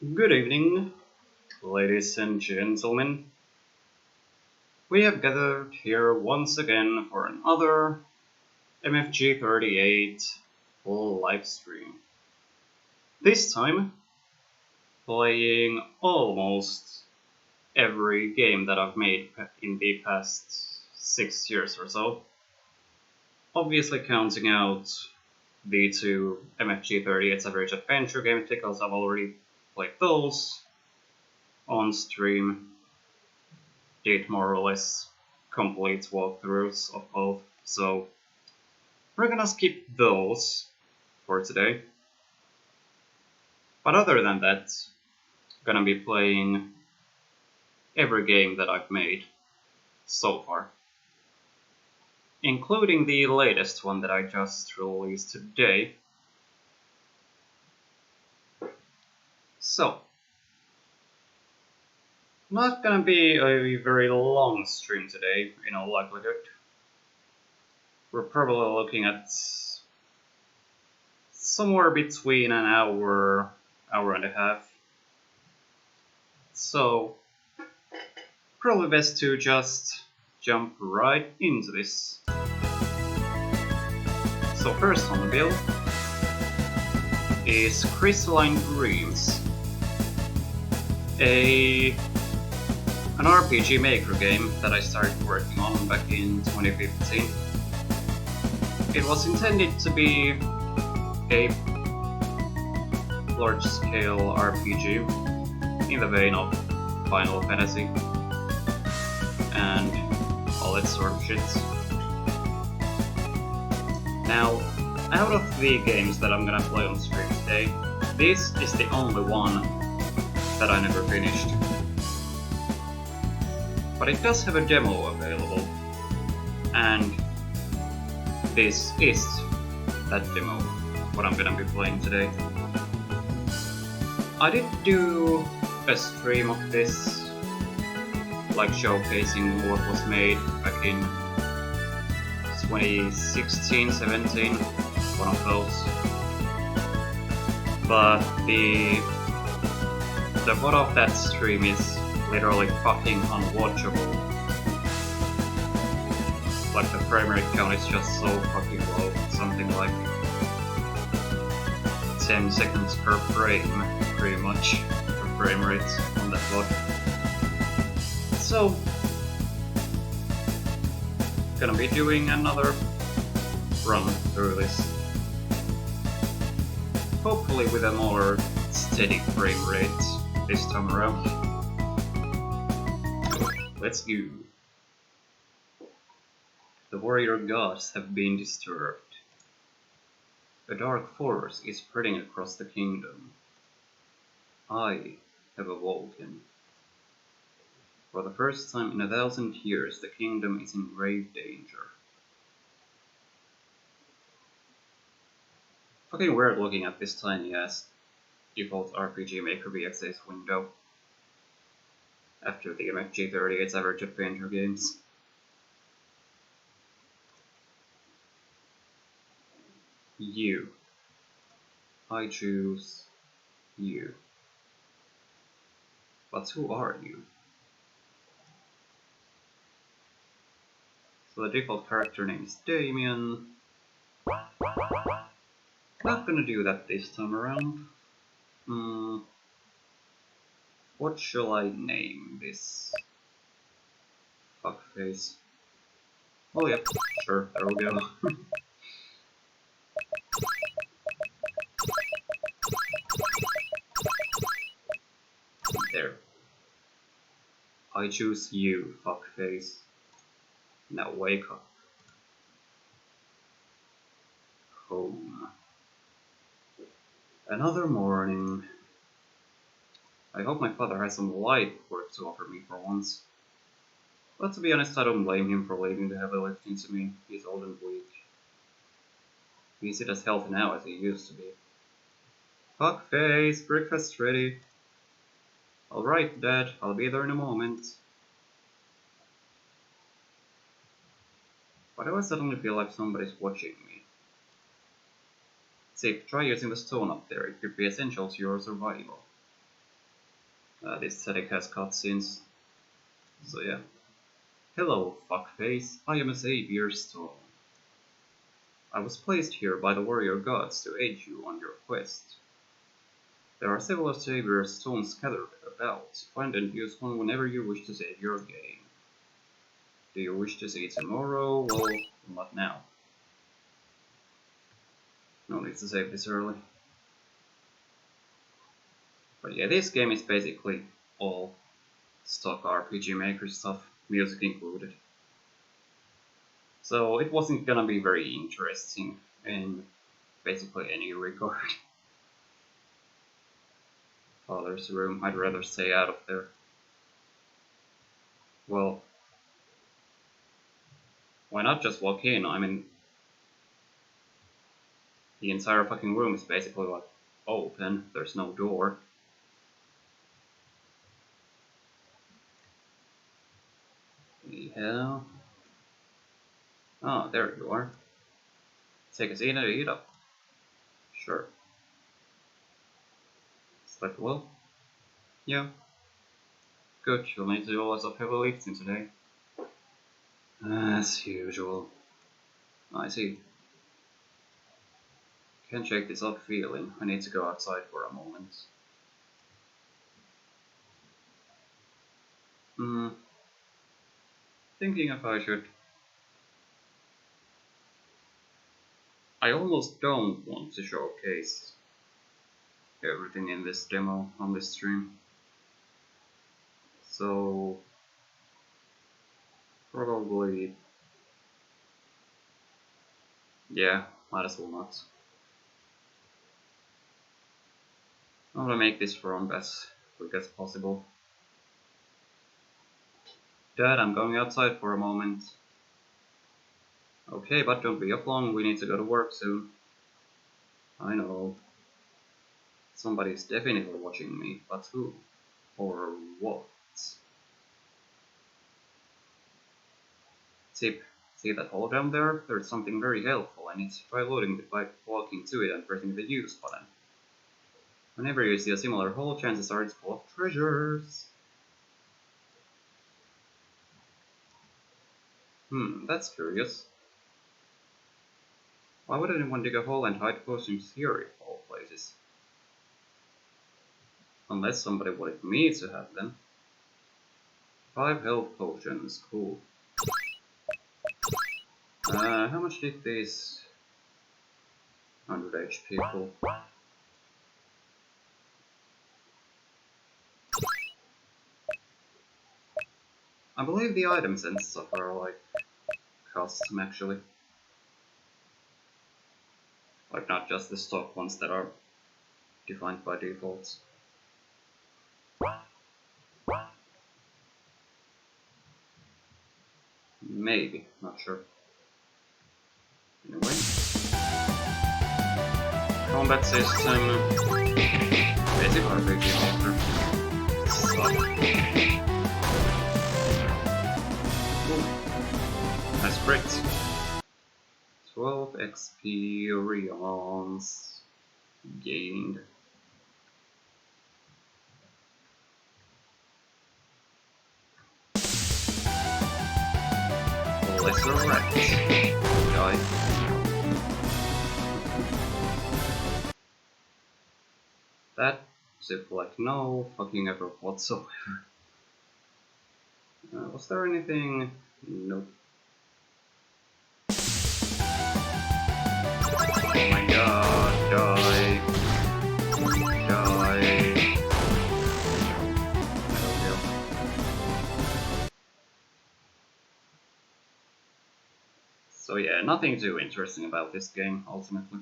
Good evening, ladies and gentlemen. We have gathered here once again for another MFG38 live stream. This time, playing almost every game that I've made in the past 6 years or so. Obviously counting out the two MFG38's average adventure games because I've already played those on stream. Did more or less complete walkthroughs of both, so we're gonna skip those for today. But other than that, gonna be playing every game that I've made so far, including the latest one that I just released today. So, not gonna be a very long stream today, in all likelihood. We're probably looking at somewhere between an hour and a half. So, probably best to just jump right into this. So first on the bill is Crystalline Dreams, an RPG maker game that I started working on back in 2015. It was intended to be a large-scale RPG in the vein of Final Fantasy and all that sort of shit. Now, out of the games that I'm gonna play on stream today, this is the only one that I never finished. But it does have a demo available, and this is that demo, what I'm gonna be playing today. I did do a stream of this, like showcasing what was made back in 2016-17, one of those. But the plot of that stream is literally fucking unwatchable. Like the frame rate count is just so fucking low, something like 10 seconds per frame, pretty much, for frame rate on that plot. So, gonna be doing another run through this. Hopefully with a more steady frame rate this time around. Let's go. The warrior gods have been disturbed. A dark force is spreading across the kingdom. I have awoken. For the first time in 1,000 years, the kingdom is in grave danger. Fucking weird looking at this tiny ass default RPG Maker VXA's window after the MFG38's average adventure games. You. I choose you. But who are you? So the default character name is Damien. Not gonna do that this time around. What shall I name this fuckface? Oh yeah, sure, there we go. There. I choose you, fuckface. Now wake up. Home. Another morning. I hope my father has some light work to offer me for once. But to be honest, I don't blame him for leaving the heavy lifting to me. He's old and weak. He isn't as healthy now as he used to be. Fuckface, breakfast's ready. Alright, Dad, I'll be there in a moment. Why do I suddenly feel like somebody's watching me? See, try using the stone up there, it could be essential to your survival. This setting has cutscenes. So yeah. Hello, fuckface. I am a Savior Stone. I was placed here by the warrior gods to aid you on your quest. There are several Savior Stones scattered about. Find and use one whenever you wish to save your game. Do you wish to see it tomorrow? Well, not now. No need to save this early. But yeah, this game is basically all stock RPG Maker stuff, music included. So it wasn't gonna be very interesting in basically any regard. Father's room, I'd rather stay out of there. Well, why not just walk in? I mean, the entire fucking room is basically like open, there's no door. Yeah. Oh, there you are. Take a seat and eat up. Sure. Slept well? Yeah. Good, you'll need to do lots of heavy lifting today. As usual. I see. Can't shake this off feeling. I need to go outside for a moment. Thinking if I should. I almost don't want to showcase everything in this demo on this stream. So probably, yeah, might as well not. I'm gonna make this run as quick as possible. Dad, I'm going outside for a moment. Okay, but don't be up long, we need to go to work soon. I know. Somebody's definitely watching me, but who? Or what? Tip. See that hole down there? There's something very helpful and it's try loading it by walking to it and pressing the use button. Whenever you see a similar hole, chances are it's full of treasures. That's curious. Why would anyone dig a hole and hide potions here of all places? Unless somebody wanted me to have them. 5 health potions, cool. How much did these 100 HP pull? I believe the items and stuff are like custom actually. Like not just the stock ones that are defined by default. Maybe, not sure. Anyway. Combat system. Basic RPG Maker. Nice crit. 12 experience gained. Resurrect. Die. That zip like no fucking effort whatsoever. Was there anything? Nope. Oh my god, die. Die. So yeah, nothing too interesting about this game, ultimately.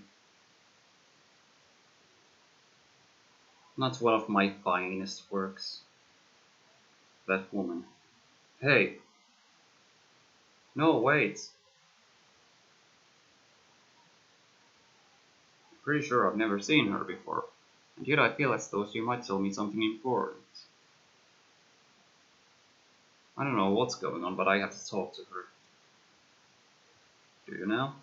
Not one of my finest works. That woman. Hey! No, wait! Pretty sure I've never seen her before, and yet I feel as though she might tell me something important. I don't know what's going on, but I have to talk to her. Do you know?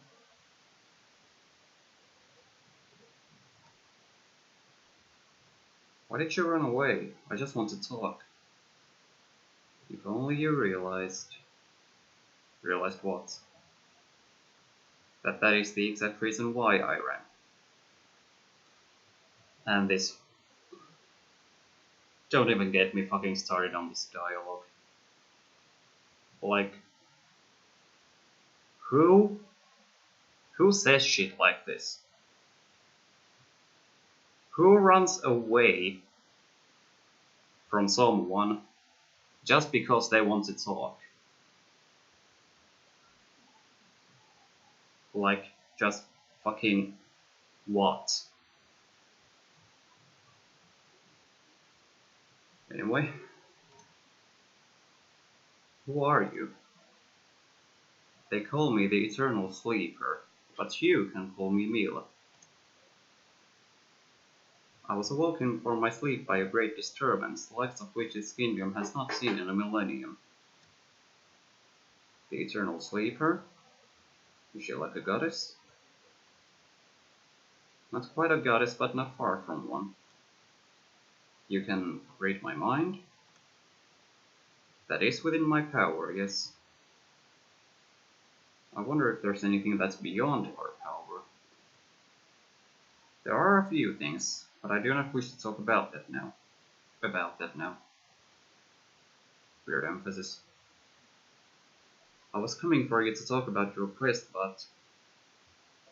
Why did you run away? I just want to talk. If only you realized... Realized what? That is the exact reason why I ran. And this... Don't even get me fucking started on this dialogue. Like... Who says shit like this? Who runs away from someone just because they want to talk? Like, just fucking what? Anyway, who are you? They call me the Eternal Sleeper, but you can call me Mila. I was awoken from my sleep by a great disturbance, the likes of which this kingdom has not seen in a millennium. The Eternal Sleeper? Is she like a goddess? Not quite a goddess, but not far from one. You can read my mind? That is within my power, yes. I wonder if there's anything that's beyond our power. There are a few things, but I do not wish to talk about that now. Weird emphasis. I was coming for you to talk about your quest, but...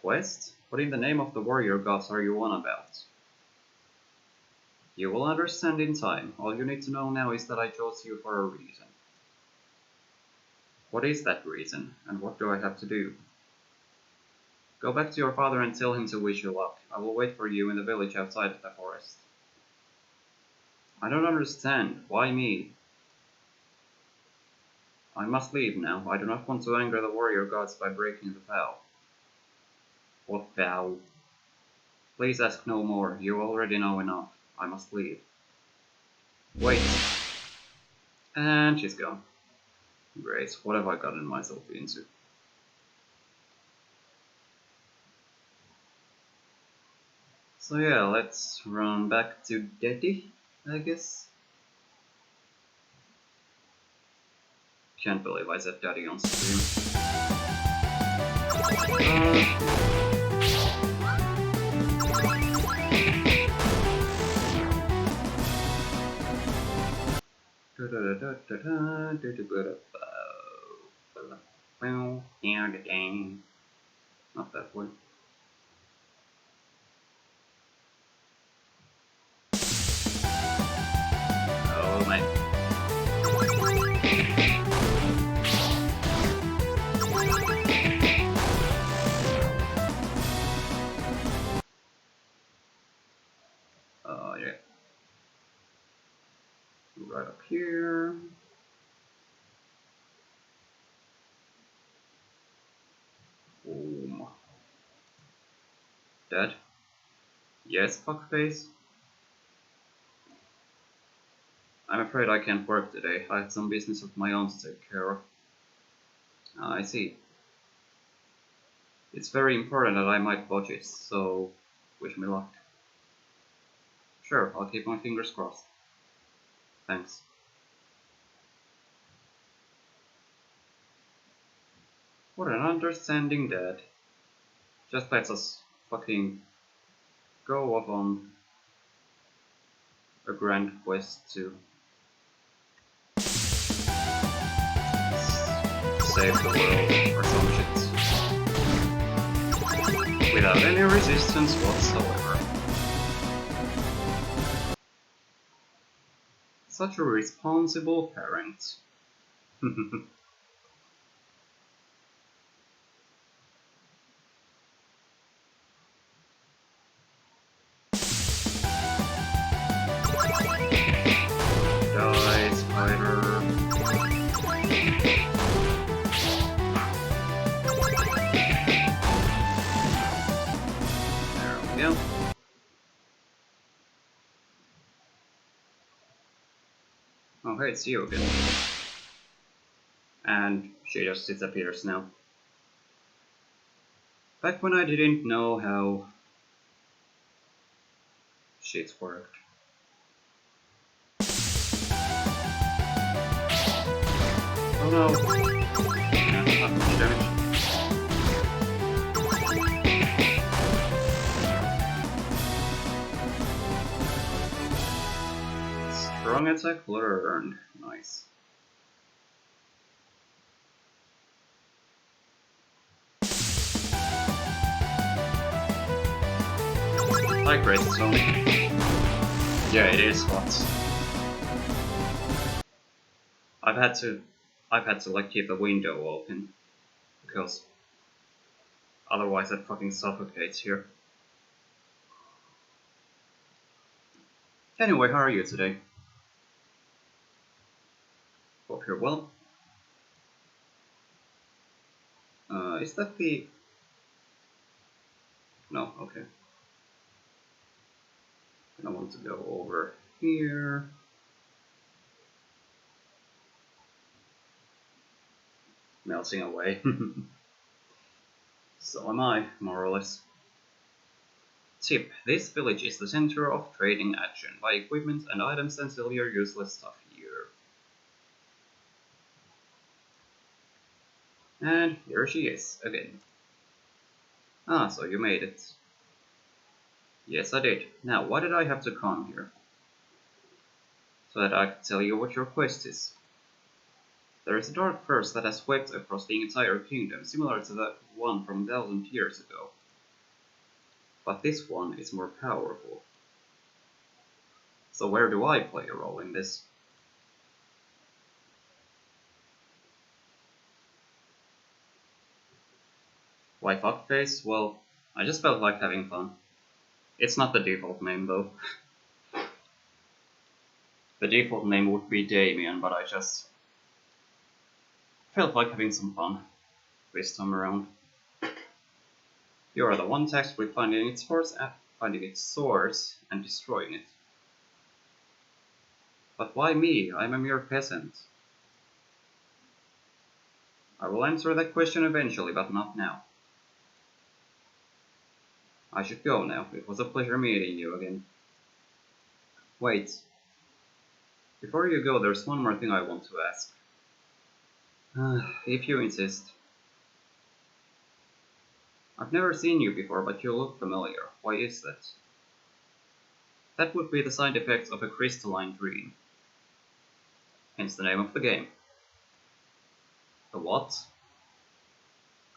Quest? What in the name of the warrior gods are you on about? You will understand in time. All you need to know now is that I chose you for a reason. What is that reason, and what do I have to do? Go back to your father and tell him to wish you luck. I will wait for you in the village outside of the forest. I don't understand. Why me? I must leave now. I do not want to anger the warrior gods by breaking the vow. What vow? Please ask no more. You already know enough. I must leave. Wait. And she's gone. Great. What have I gotten myself into? So yeah, let's run back to Daddy, I guess. Can't believe I said Daddy on stream. Not that way. Oh my. Oh yeah. Right up here. Boom. Dead? Yes, fuckface. I'm afraid I can't work today. I have some business of my own to take care of. I see. It's very important that I might botch it, so wish me luck. Sure, I'll keep my fingers crossed. Thanks. What an understanding dad. Just lets us fucking go off on a grand quest to save the world or some shit. Without any resistance whatsoever. Such a responsible parent. Die, spider. There we go. Oh hey, it's you again. And she just disappears now. Back when I didn't know how shit worked. no! Yeah, not much damage. Strong attack learned. Nice. Hi, Crystalline. Yeah, it is hot. I've had to like keep the window open because otherwise I'd fucking suffocate here. Anyway, how are you today? Hope you're well. Is that the... No, okay. I want to go over here. Melting away. So am I, more or less. Tip: this village is the center of trading action. Buy equipment and items and sell your useless stuff here. And here she is, again. Ah, so you made it. Yes, I did. Now, why did I have to come here? So that I could tell you what your quest is. There is a dark force that has swept across the entire kingdom, similar to the one from 1,000 years ago. But this one is more powerful. So where do I play a role in this? Why fuckface? Well, I just felt like having fun. It's not the default name though. The default name would be Damien, but I just felt like having some fun this time around. You are the one tasked with finding its source and destroying it. But why me? I'm a mere peasant. I will answer that question eventually, but not now. I should go now. It was a pleasure meeting you again. Wait. Before you go, there's one more thing I want to ask. If you insist. I've never seen you before, but you look familiar. Why is that? That would be the side effect of a crystalline dream. Hence the name of the game. A what?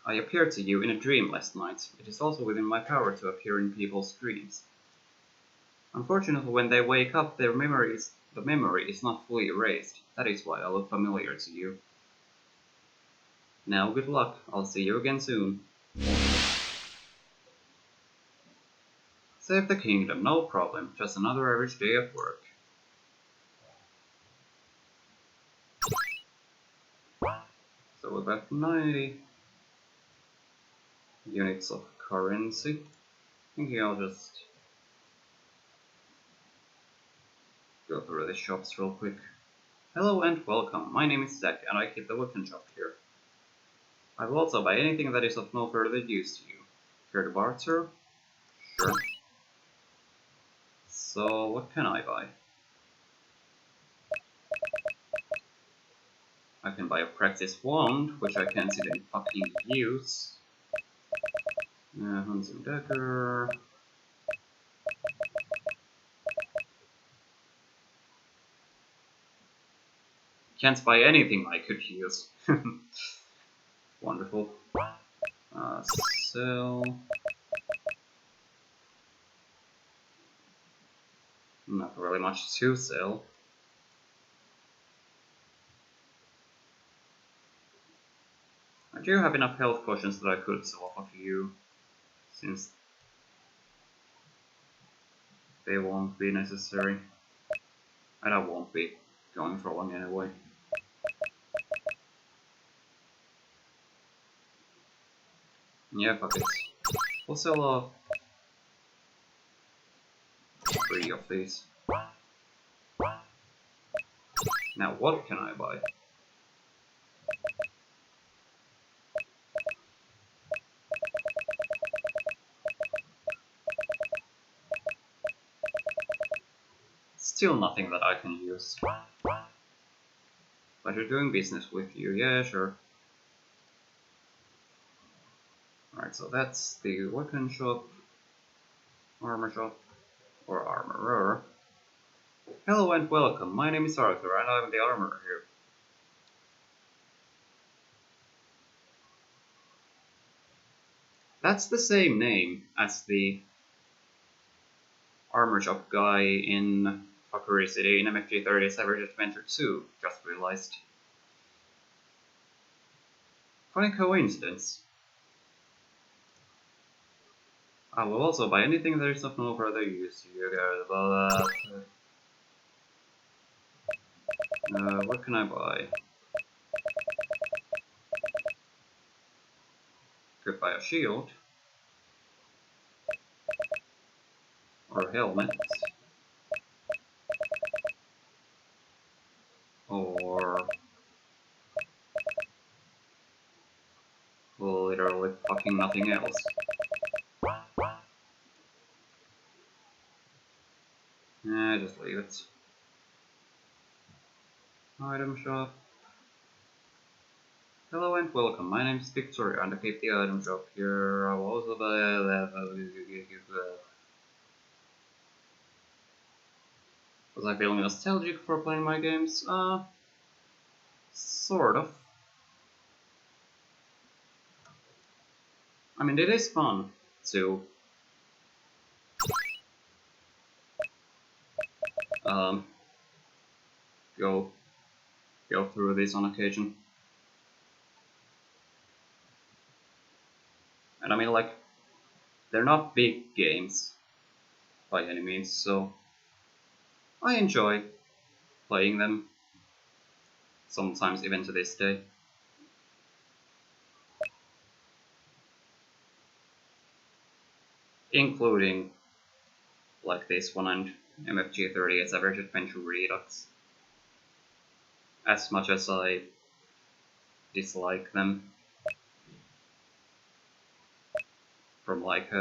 I appeared to you in a dream last night. It is also within my power to appear in people's dreams. Unfortunately, when they wake up, the memory is not fully erased. That is why I look familiar to you. Now, good luck. I'll see you again soon. Save the kingdom, no problem. Just another average day at work. So we've got 90 units of currency. Thinking I'll just go through the shops real quick. Hello and welcome. My name is Zach and I keep the weapon shop here. I will also buy anything that is of no further use to you. Care to barter? Sure. So, what can I buy? I can buy a practice wand, which I can't even fucking use. Hunting dagger. Can't buy anything I could use. Wonderful. Sell. Not really much to sell. I do have enough health potions that I could sell off of you, since they won't be necessary. And I won't be going for long anyway. Yeah, fuck it. We'll sell off 3 of these. Now what can I buy? Still nothing that I can use. Pleasure doing business with you, yeah, sure. Alright, so that's the weapon shop, armor shop, or armorer. Hello and welcome, my name is Arthur and I'm the armorer here. That's the same name as the armor shop guy in Fuckery City in MFG30 Savage Adventure 2, just realized. Funny coincidence. I will also buy anything that is of no further use to you guys, but what can I buy? Could buy a shield. Or a helmet. Or literally fucking nothing else. Just leave it. Item shop. Hello and welcome, my name is Victoria and I keep the item shop here. I will also was I feeling nostalgic for playing my games? Sort of. I mean, it is fun to go through this on occasion. And I mean, like, they're not big games by any means, so I enjoy playing them, sometimes even to this day. Including like this one and MFG30 as Average Adventure Redux. As much as I dislike them from like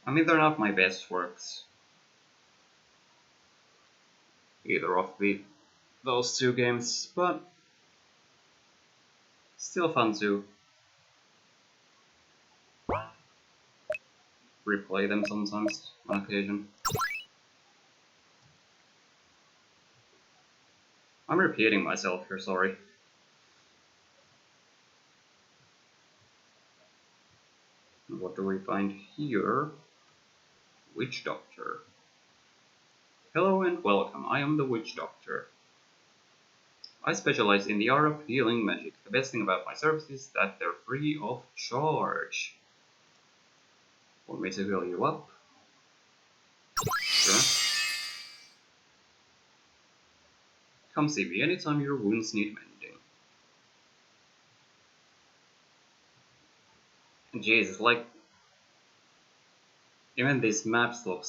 I mean, they're not my best works. Either of those two games, but still fun to replay them sometimes on occasion. I'm repeating myself here, sorry. What do we find here? Witch Doctor. Hello and welcome, I am the Witch Doctor. I specialize in the art of healing magic. The best thing about my services is that they're free of charge. Want me to heal you up? Sure. Come see me anytime your wounds need mending. Jesus, like, even these maps look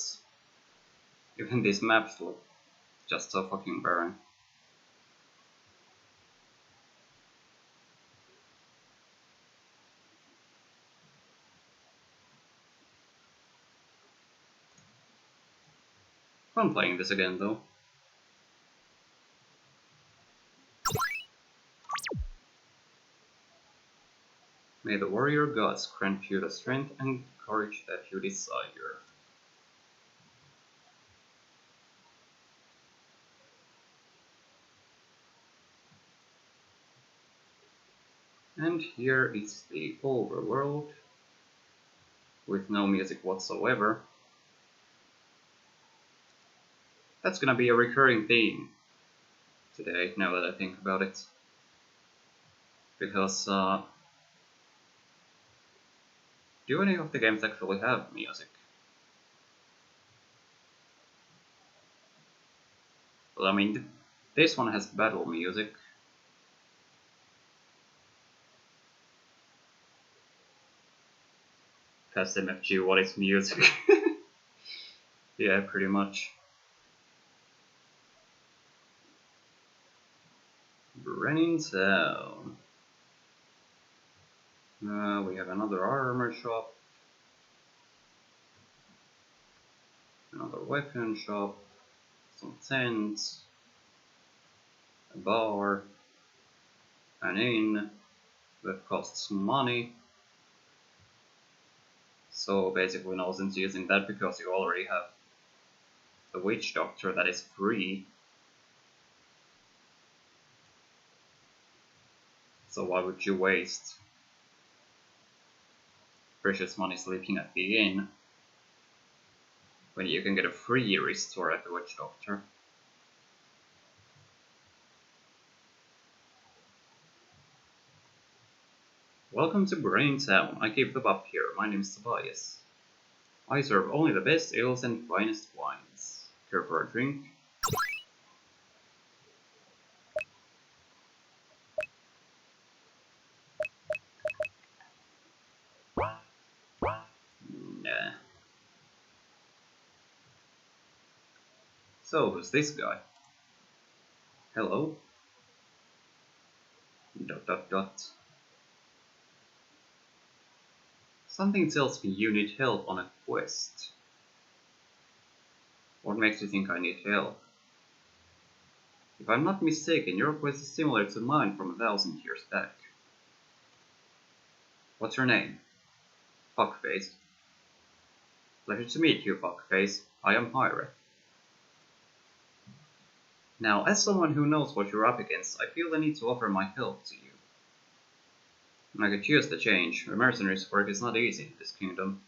just so fucking barren. Fun playing this again though. May the warrior gods grant you the strength and courage that you desire. And here is the overworld, with no music whatsoever. That's gonna be a recurring theme today, now that I think about it. Because, do any of the games actually have music? Well, I mean, this one has battle music. That's MFG, what is music? Yeah, pretty much. Running Town. We have another armor shop. Another weapon shop. some tents, a bar, an inn that costs money. So basically no sense using that because you already have the witch doctor that is free. So why would you waste precious money sleeping at the inn when you can get a free restore at the witch doctor? Welcome to Brain Town. I keep the pub here. My name is Tobias. I serve only the best ales and finest wines. Care for a drink? Nah. So, who's this guy? Hello? ... Something tells me you need help on a quest. What makes you think I need help? If I'm not mistaken, your quest is similar to mine from 1,000 years back. What's your name? Fuckface. Pleasure to meet you, Fuckface. I am Hyra. Now, as someone who knows what you're up against, I feel the need to offer my help to you. I could use the change. A mercenary's work is not easy in this kingdom.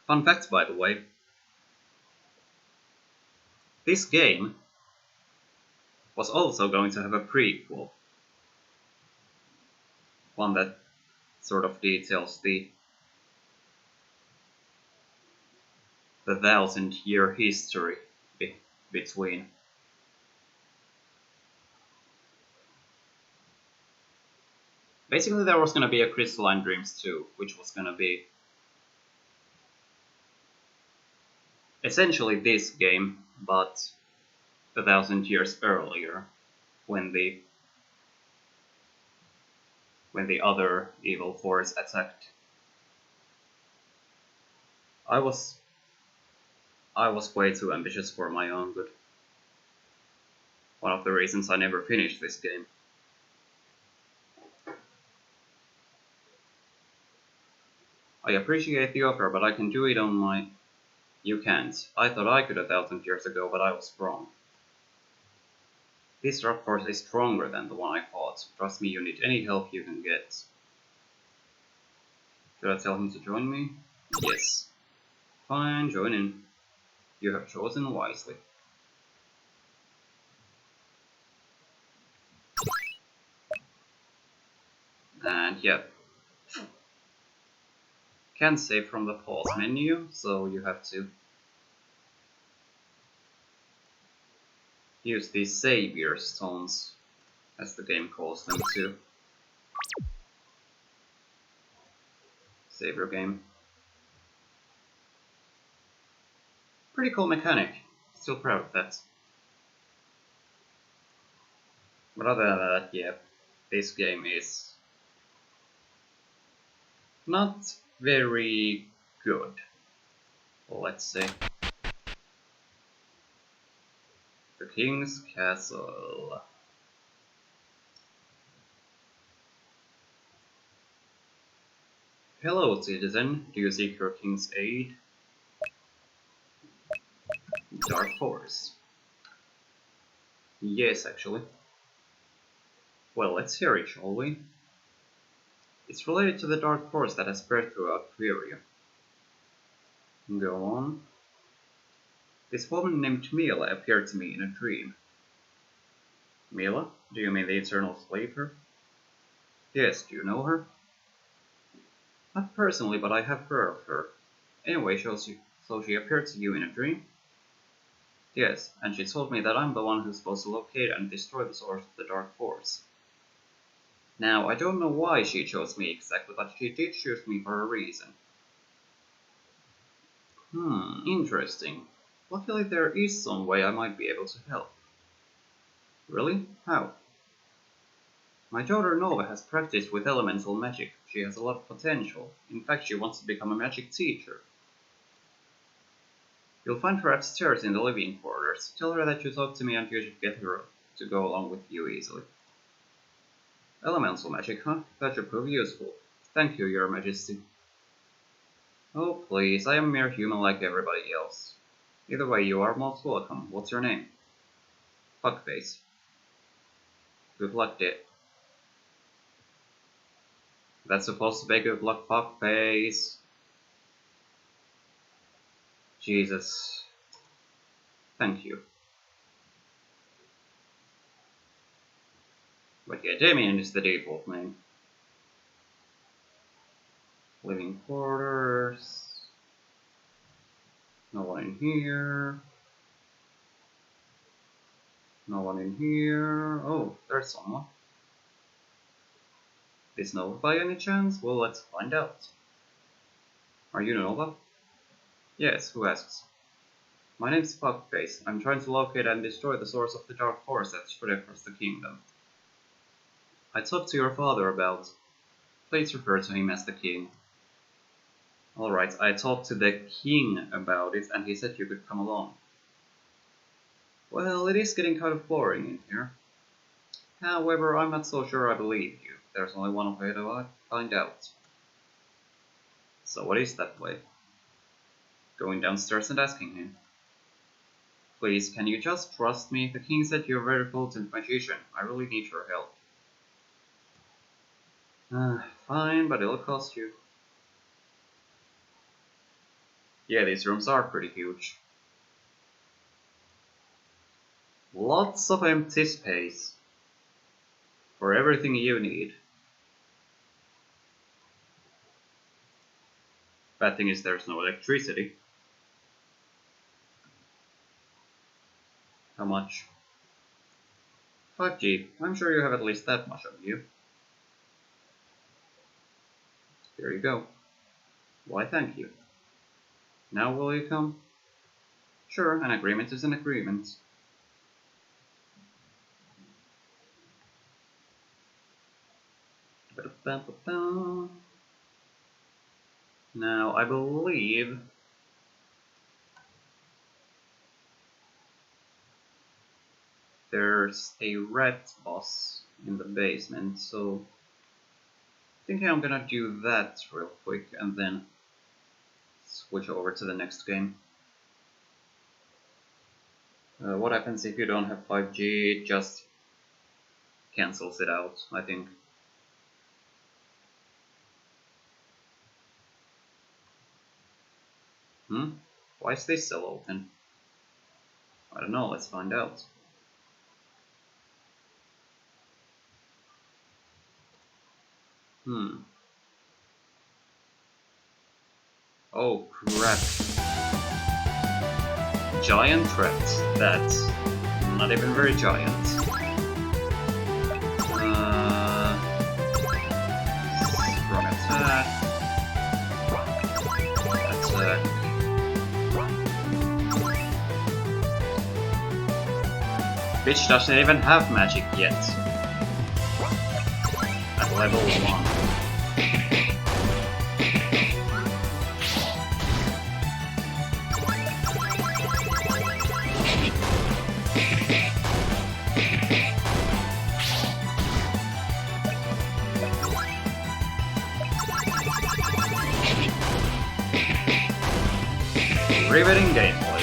Fun fact, by the way. This game was also going to have a prequel. One that sort of details the 1,000-year history between. Basically, there was going to be a Crystalline Dreams 2, which was going to be essentially this game, but 1,000 years earlier, when the other evil force attacked. I was way too ambitious for my own good. One of the reasons I never finished this game. I appreciate the offer, but I can do it on my... You can't. I thought I could 1,000 years ago, but I was wrong. This rock force is stronger than the one I fought. Trust me, you need any help you can get. Should I tell him to join me? Yes. Fine, join in. You have chosen wisely. And yeah. Can't save from the pause menu, so you have to use these savior stones, as the game calls them, to save your game. Pretty cool mechanic. Still proud of that. But other than that, yeah, this game is not very good, let's say. The King's Castle. Hello, citizen. Do you seek your king's aid? Dark Force. Yes, actually. Well, let's hear it, shall we? It's related to the Dark Force that has spread throughout Qwirk. Go on. This woman named Mila appeared to me in a dream. Mila? Do you mean the Eternal Slaver? Yes, do you know her? Not personally, but I have heard of her. Anyway, so she appeared to you in a dream? Yes, and she told me that I'm the one who's supposed to locate and destroy the source of the Dark Force. Now, I don't know why she chose me exactly, but she did choose me for a reason. Interesting. Luckily there is some way I might be able to help. Really? How? My daughter Nova has practiced with elemental magic. She has a lot of potential. In fact, she wants to become a magic teacher. You'll find her upstairs in the living quarters. Tell her that you talked to me and you should get her to go along with you easily. Elemental magic, huh? That should prove useful. Thank you, Your Majesty. Oh, please, I am a mere human like everybody else. Either way, you are most welcome. What's your name? Fuckface. Good luck, Dad. That's supposed to be good luck, fuckface. Jesus. Thank you. But yeah, Damien is the default name. Living quarters. No one in here. No one in here. Oh, there's someone. Is Nova by any chance? Well, let's find out. Are you Nova? Yes, who asks? My name's Fuckface. I'm trying to locate and destroy the source of the dark force that spread across the kingdom. I talked to your father about. Please refer to him as the king. Alright, I talked to the king about it and he said you could come along. Well, it is getting kind of boring in here. However, I'm not so sure I believe you. There's only one way to find out. So what is that way? Going downstairs and asking him. Please, can you just trust me? The king said you're a very potent magician. I really need your help. Fine, but it'll cost you. Yeah, these rooms are pretty huge. Lots of empty space. For everything you need. Bad thing is there's no electricity. How much? 5G. I'm sure you have at least that much on you. Here you go. Why, thank you. Now will you come? Sure, an agreement is an agreement. Now, I believe there's a rat boss in the basement, so I think I'm gonna do that real quick and then switch over to the next game. What happens if you don't have 5G? It just cancels it out, I think. Why is this still open? I don't know, let's find out. Oh crap. Giant threats. That's not even very giant. Strong attack. Attack. Bitch doesn't even have magic yet. At level 1. Riveting gameplay.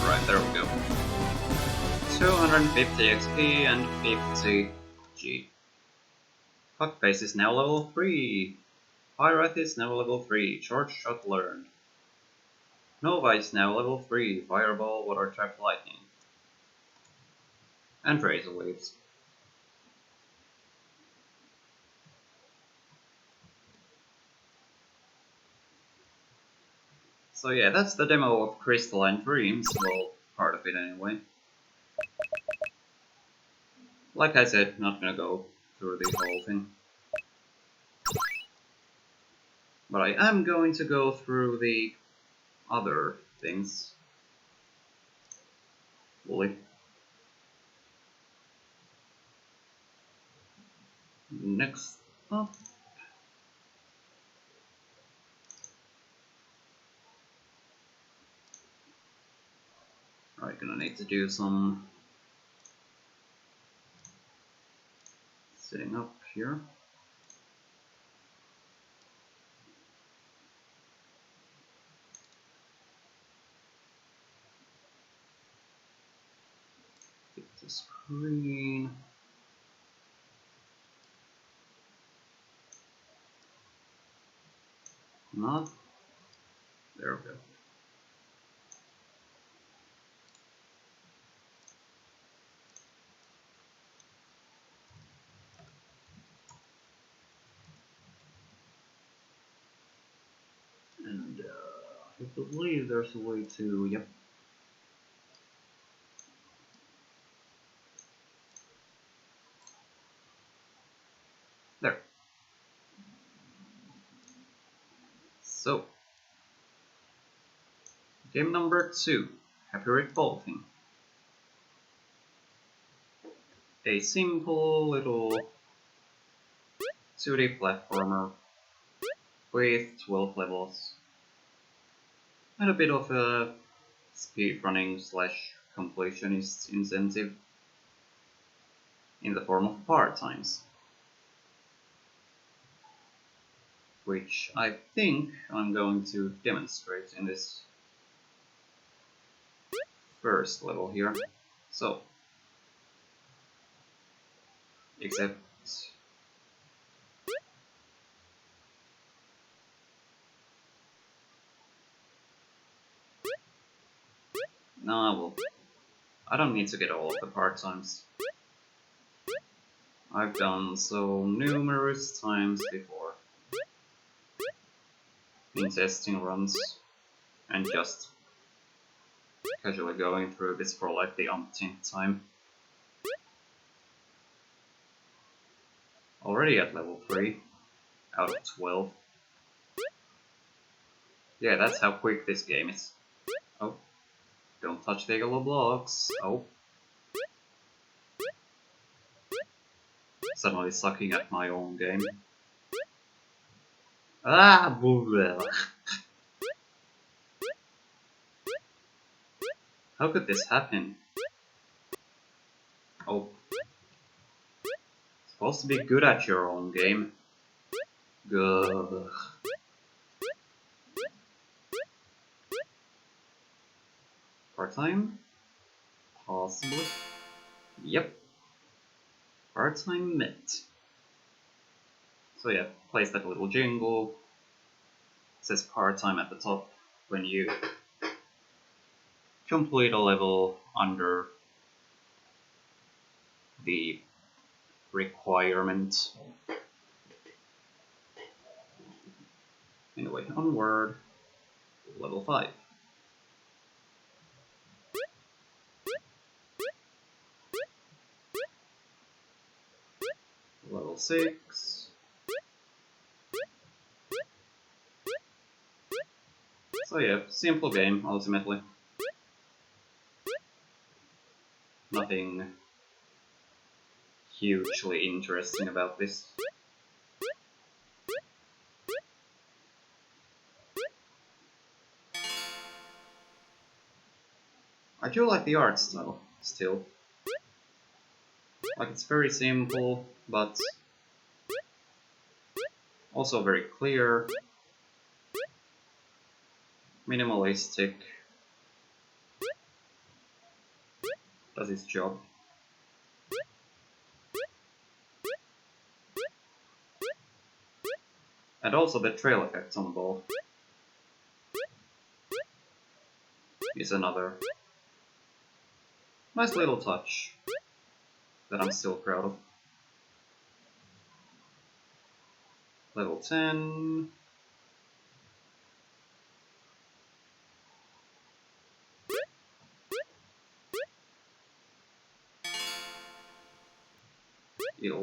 Right, there we go. 250 XP and 50 G. Fuckface is now level 3. Pyrath is now level 3. Short shot learned. Nova is now level 3. Fireball, water trap, lightning. And razor waves. So yeah, that's the demo of Crystalline Dreams, well, part of it anyway. Like I said, not gonna go through the whole thing. But I am going to go through the other things fully. Next up. Alright, gonna need to do some setting up here. Get the screen. Not. There we go. And I believe there's a way to, yep. There. So, game number 2, Happy Revolving. A simple little 2D platformer with 12 levels and a bit of a speedrunning / completionist incentive in the form of part times, which I think I'm going to demonstrate in this first level here. So, except no, I don't need to get all of the part times. I've done so numerous times before in testing runs and just casually going through this for like the umpteenth time. Already at level 3 out of 12. Yeah, that's how quick this game is. Oh, don't touch the yellow blocks. Oh. Suddenly sucking at my own game. Ah, blah. How could this happen? Oh. Supposed to be good at your own game. Good. Part-time? Possibly. Yep. Part-time met. So yeah, plays that little jingle. It says part-time at the top when you complete a level under the requirement. Anyway, onward. Level 5. Level 6. So yeah, simple game ultimately. Nothing hugely interesting about this. I do like the art style still. Like, it's very simple, but also very clear, minimalistic, does its job. And also the trail effects on the ball is another nice little touch that I'm still proud of. Level 10.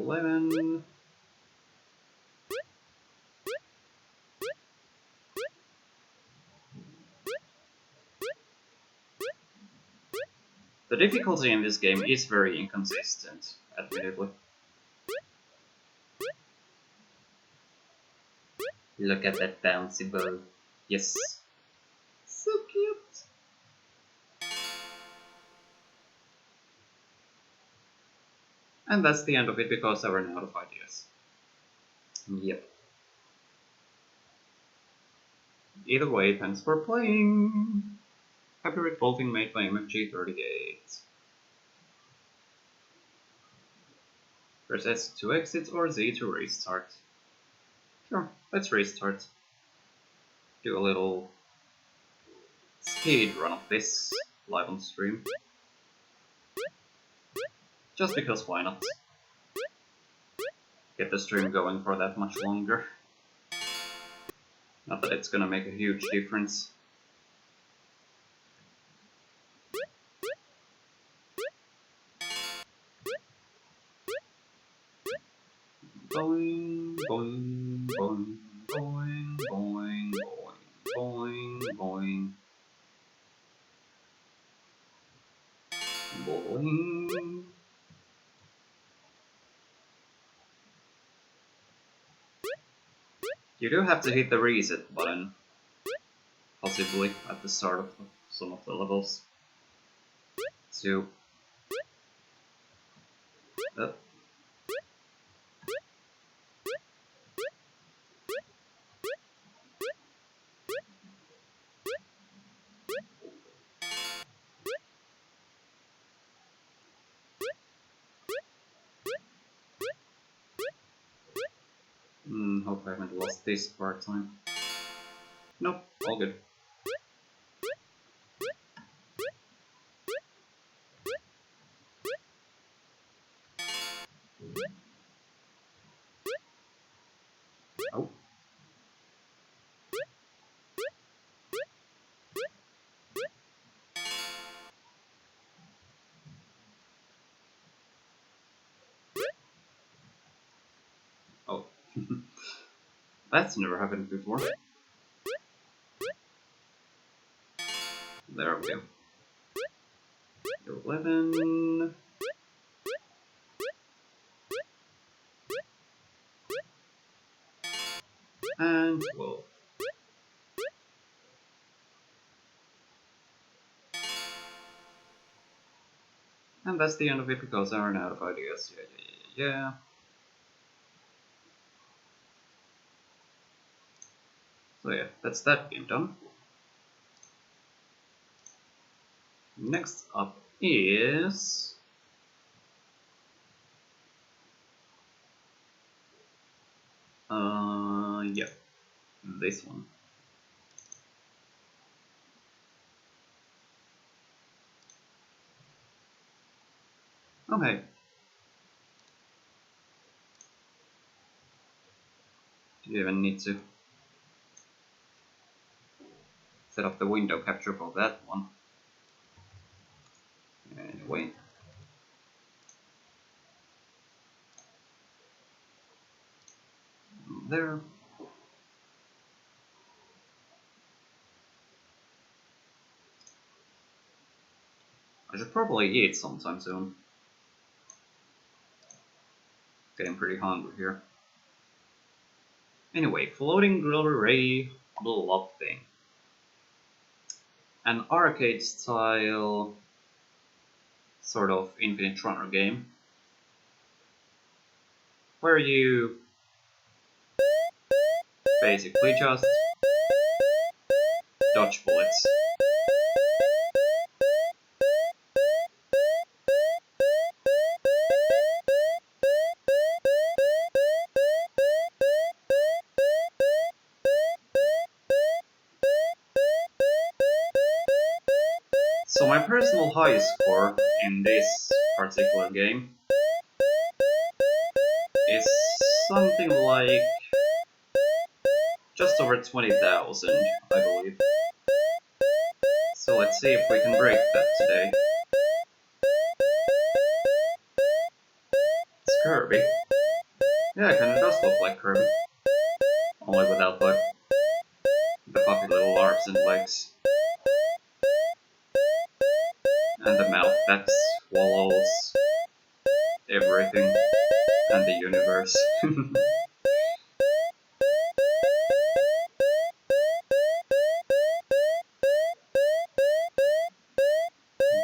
11. The difficulty in this game is very inconsistent, admittedly. Look at that bouncy ball. Yes. So cute. And that's the end of it because I ran out of ideas. Yep. Either way, thanks for playing. Happy revolving made by MFG38. Press S to exit or Z to restart. Sure, let's restart. Do a little speed run of this live on stream. Just because why not? Get the stream going for that much longer. Not that it's gonna make a huge difference. Boing, boing, boing, boing, boing, boing, boing, boing. Boing. You do have to hit the reset button, possibly at the start of some of the levels. So, hope I haven't lost this part time. Nope, all good. Oh. Oh. That's never happened before. There we go. 11. And 12. And that's the end of it because I ran out of ideas. Yeah. So yeah, that's that game done. Next up is... yeah, this one. Okay. Do you even need to set up the window capture for that one? Anyway. There. I should probably eat sometime soon. Getting pretty hungry here. Anyway, floating glory blob thing. An arcade style sort of infinite runner game where you basically just dodge bullets. So my personal high score in this particular game is something like just over 20,000, I believe. So let's see if we can break that today. It's Kirby. Yeah, it kinda does look like Kirby. Only without like the puppy little arms and legs. And the mouth that swallows everything and the universe.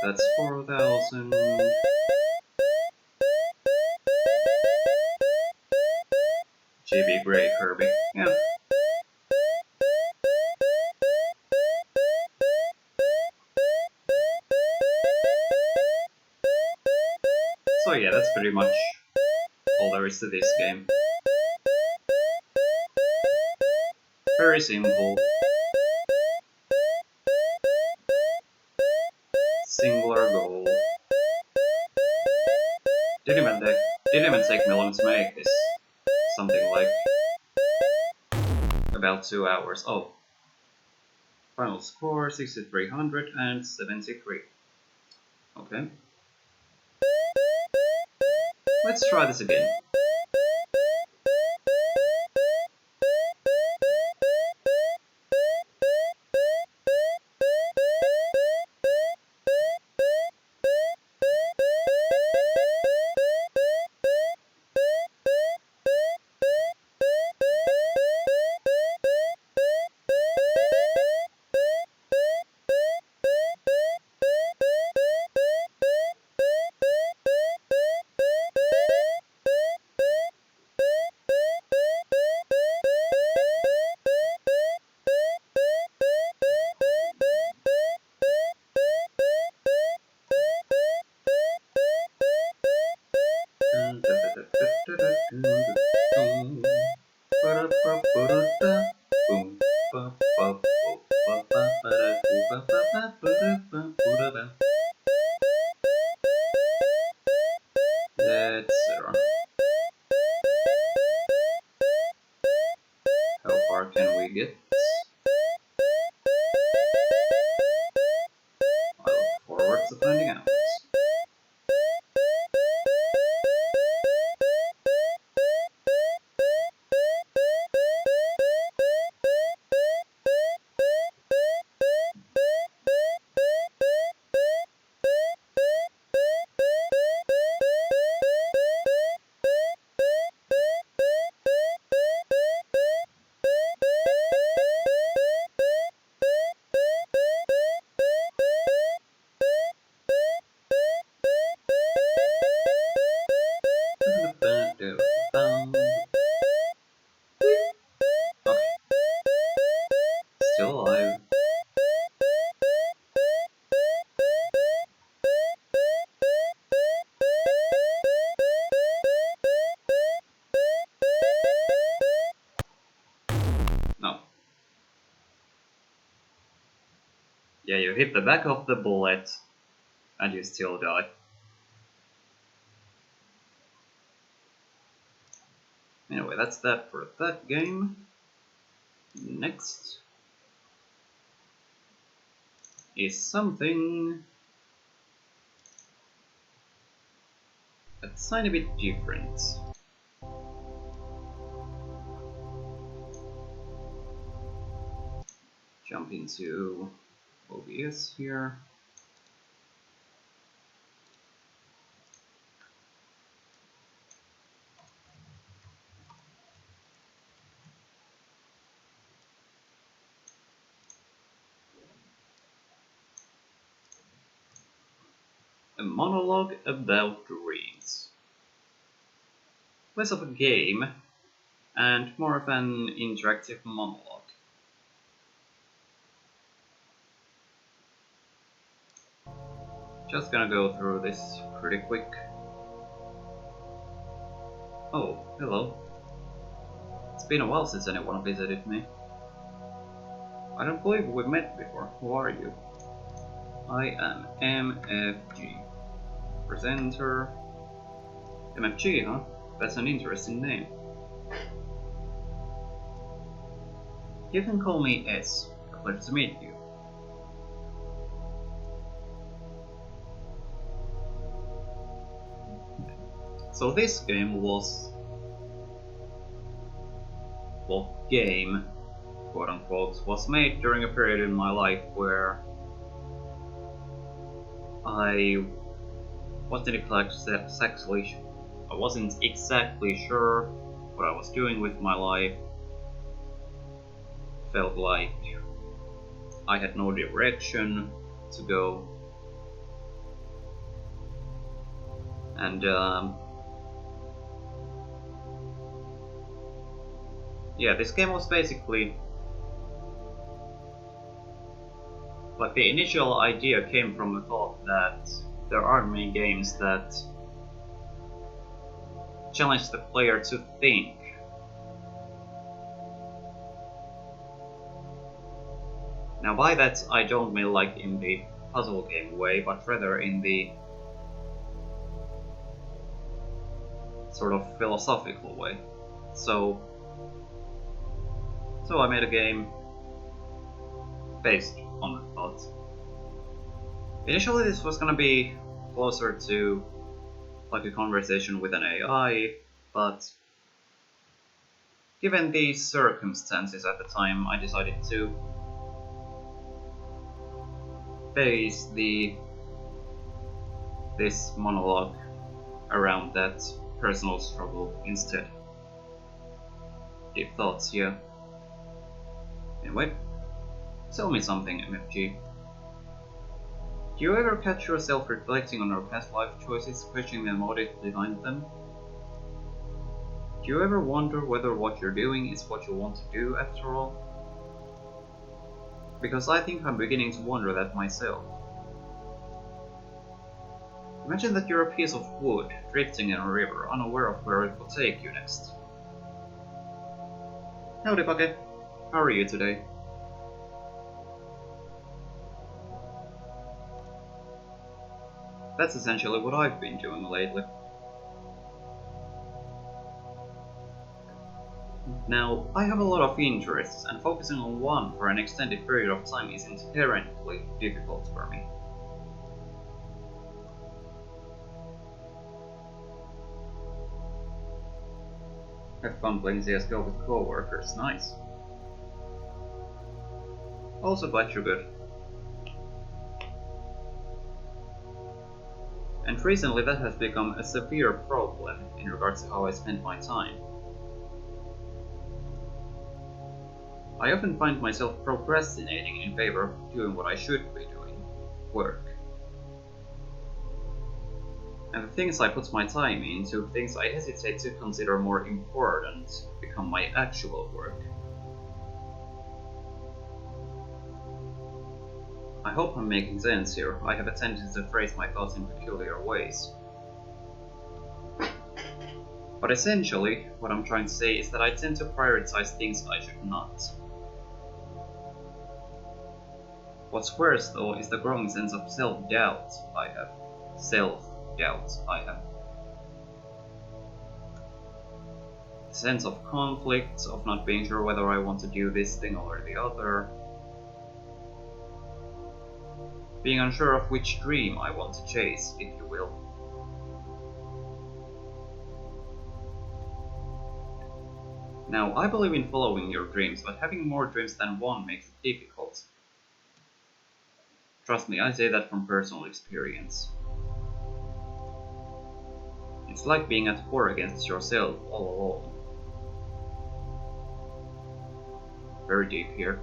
That's 4,000. GB Grey Kirby. Yeah. So yeah, that's pretty much all there is to this game. Very simple. Singular goal. Didn't even take me long to make this. Something like about 2 hours. Oh. Final score 6,373. Okay. Let's try this again. Etc. How far can we get? I look forward to finding out. Still alive. No. Yeah, you hit the back of the bullet and you still die. Anyway, that's that for that game. Next is something a tiny bit different. Jump into OBS here. A monologue about dreams. Less of a game and more of an interactive monologue. Just gonna go through this pretty quick. Oh, hello. It's been a while since anyone visited me. I don't believe we've met before. Who are you? I am MFG. Presenter. MFG, huh? That's an interesting name. You can call me S. A pleasure to meet you. So this game was well, game, quote unquote, was made during a period in my life where I wasn't exactly sure what I was doing with my life. Felt like I had no direction to go. And yeah, this game was basically like the initial idea came from the thought that there aren't many games that challenge the player to think. Now by that I don't mean like in the puzzle game way, but rather in the sort of philosophical way. So I made a game based on that thought. Initially this was gonna be closer to like a conversation with an AI, but given the circumstances at the time, I decided to base this monologue around that personal struggle instead. Deep thoughts, yeah. Anyway, tell me something, MFG. Do you ever catch yourself reflecting on your past life choices, questioning the motive behind them? Do you ever wonder whether what you're doing is what you want to do after all? Because I think I'm beginning to wonder that myself. Imagine that you're a piece of wood drifting in a river, unaware of where it will take you next. Howdy, Bucket. How are you today? That's essentially what I've been doing lately. Now, I have a lot of interests, and focusing on one for an extended period of time is inherently difficult for me. Have fun playing CSGO with co-workers, nice. Also glad you're good. And recently that has become a severe problem in regards to how I spend my time. I often find myself procrastinating in favor of doing what I should be doing, work. And the things I put my time into, things I hesitate to consider more important, become my actual work. I hope I'm making sense here. I have a tendency to phrase my thoughts in peculiar ways. But essentially, what I'm trying to say is that I tend to prioritize things I should not. What's worse though is the growing sense of self-doubt I have. A sense of conflict, of not being sure whether I want to do this thing or the other. Being unsure of which dream I want to chase, if you will. Now, I believe in following your dreams, but having more dreams than one makes it difficult. Trust me, I say that from personal experience. It's like being at war against yourself all alone. Very deep here.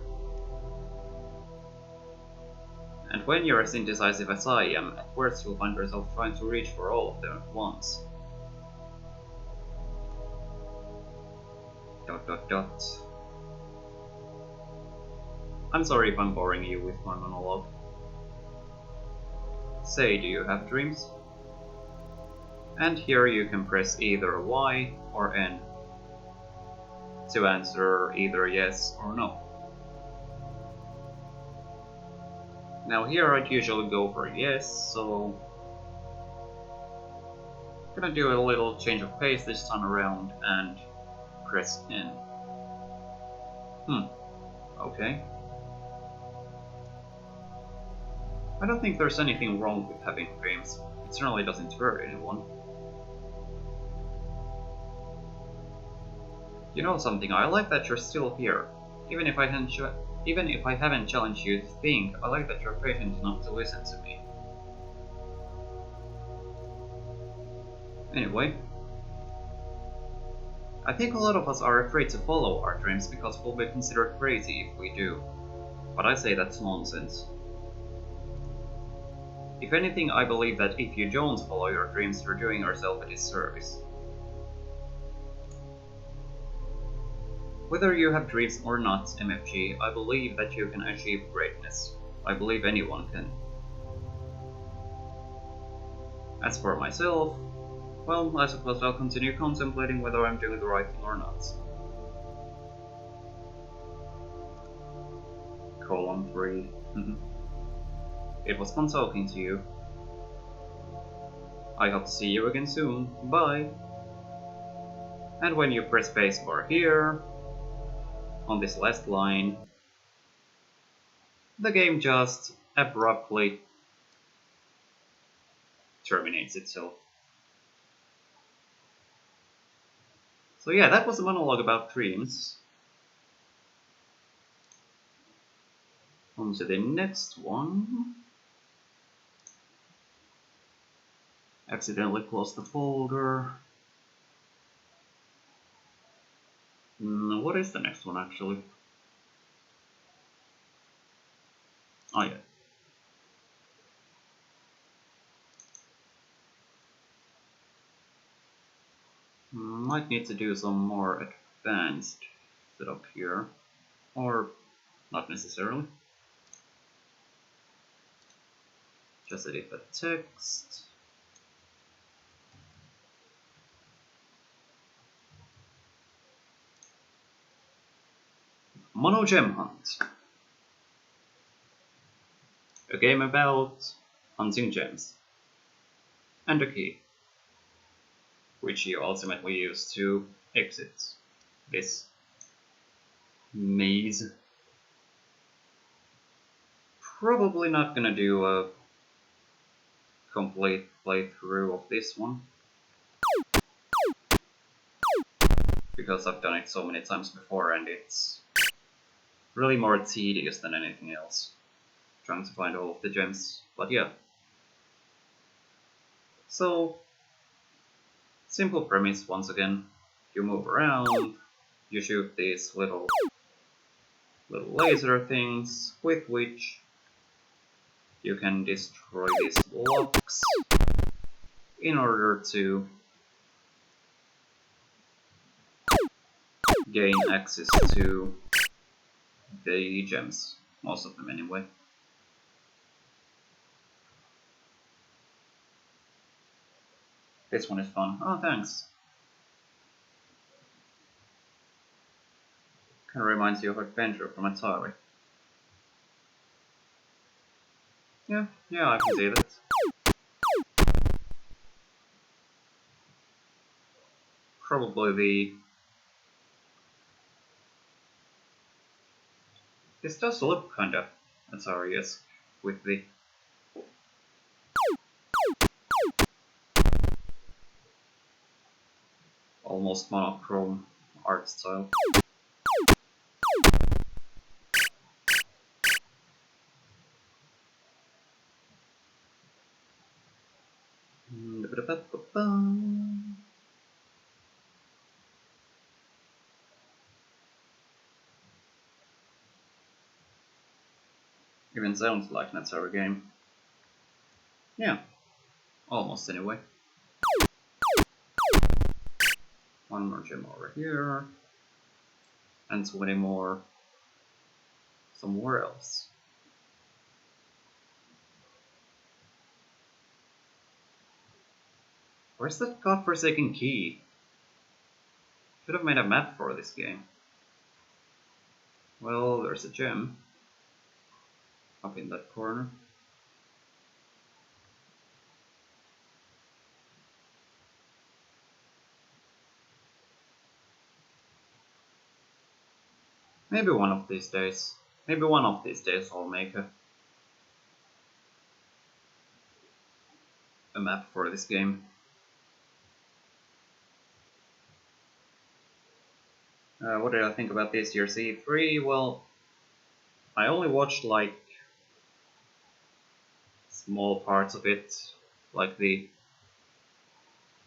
And when you're as indecisive as I am, at worst you'll find yourself trying to reach for all of them at once. ... I'm sorry if I'm boring you with my monologue. Say, do you have dreams? And here you can press either Y or N to answer either yes or no. Now here I'd usually go for yes, so I'm gonna do a little change of pace this time around and press N. Okay. I don't think there's anything wrong with having dreams. It certainly doesn't hurt anyone. You know something, I like that you're still here. Even if I haven't challenged you to think, I like that you're patient enough to listen to me. Anyway, I think a lot of us are afraid to follow our dreams because we'll be considered crazy if we do. But I say that's nonsense. If anything, I believe that if you don't follow your dreams, you're doing yourself a disservice. Whether you have dreams or not, MFG, I believe that you can achieve greatness. I believe anyone can. As for myself, well, I suppose I'll continue contemplating whether I'm doing the right thing or not. Colon 3. It was fun talking to you. I hope to see you again soon. Bye! And when you press spacebar here, on this last line, the game just abruptly terminates itself. So yeah, that was a monologue about dreams. On to the next one. Accidentally closed the folder. What is the next one actually? Oh yeah. Might need to do some more advanced setup here. Or not necessarily. Just edit the text. MonoGemHumt. A game about hunting gems. And a key, which you ultimately use to exit this maze. Probably not gonna do a complete playthrough of this one, because I've done it so many times before and it's really more tedious than anything else, trying to find all of the gems, but yeah. So, simple premise once again, you move around, you shoot these little laser things with which you can destroy these blocks in order to gain access to the gems, most of them anyway. This one is fun. Oh, thanks. Kind of reminds you of Adventure from Atari. Yeah, I can see that. Probably the... This does look kinda Atari-esque with the... almost monochrome art style. Even sounds like an Atari game. Yeah, almost anyway. One more gem over here. And 20 more somewhere else. Where's that godforsaken key? Should have made a map for this game. Well, there's a gem up in that corner. Maybe one of these days I'll make a map for this game. What did I think about this year's E3? Well, I only watched like small parts of it. Like the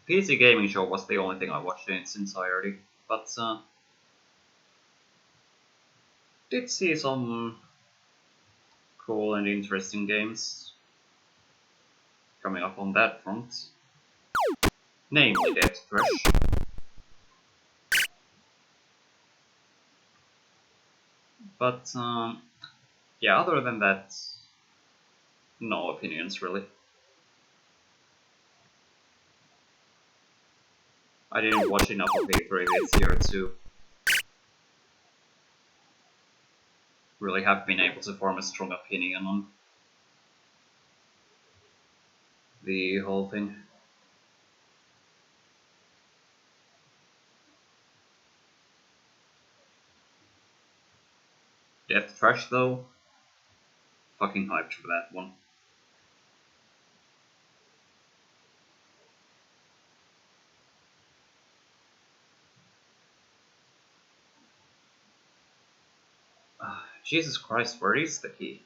PC gaming show was the only thing I watched in its entirety. But did see some cool and interesting games coming up on that front. Namely Death Thresh. But yeah, other than that, no opinions really. I didn't watch enough of E3 this year to really have been able to form a strong opinion on the whole thing. Death Thresh though, fucking hyped for that one. Jesus Christ, where is the key?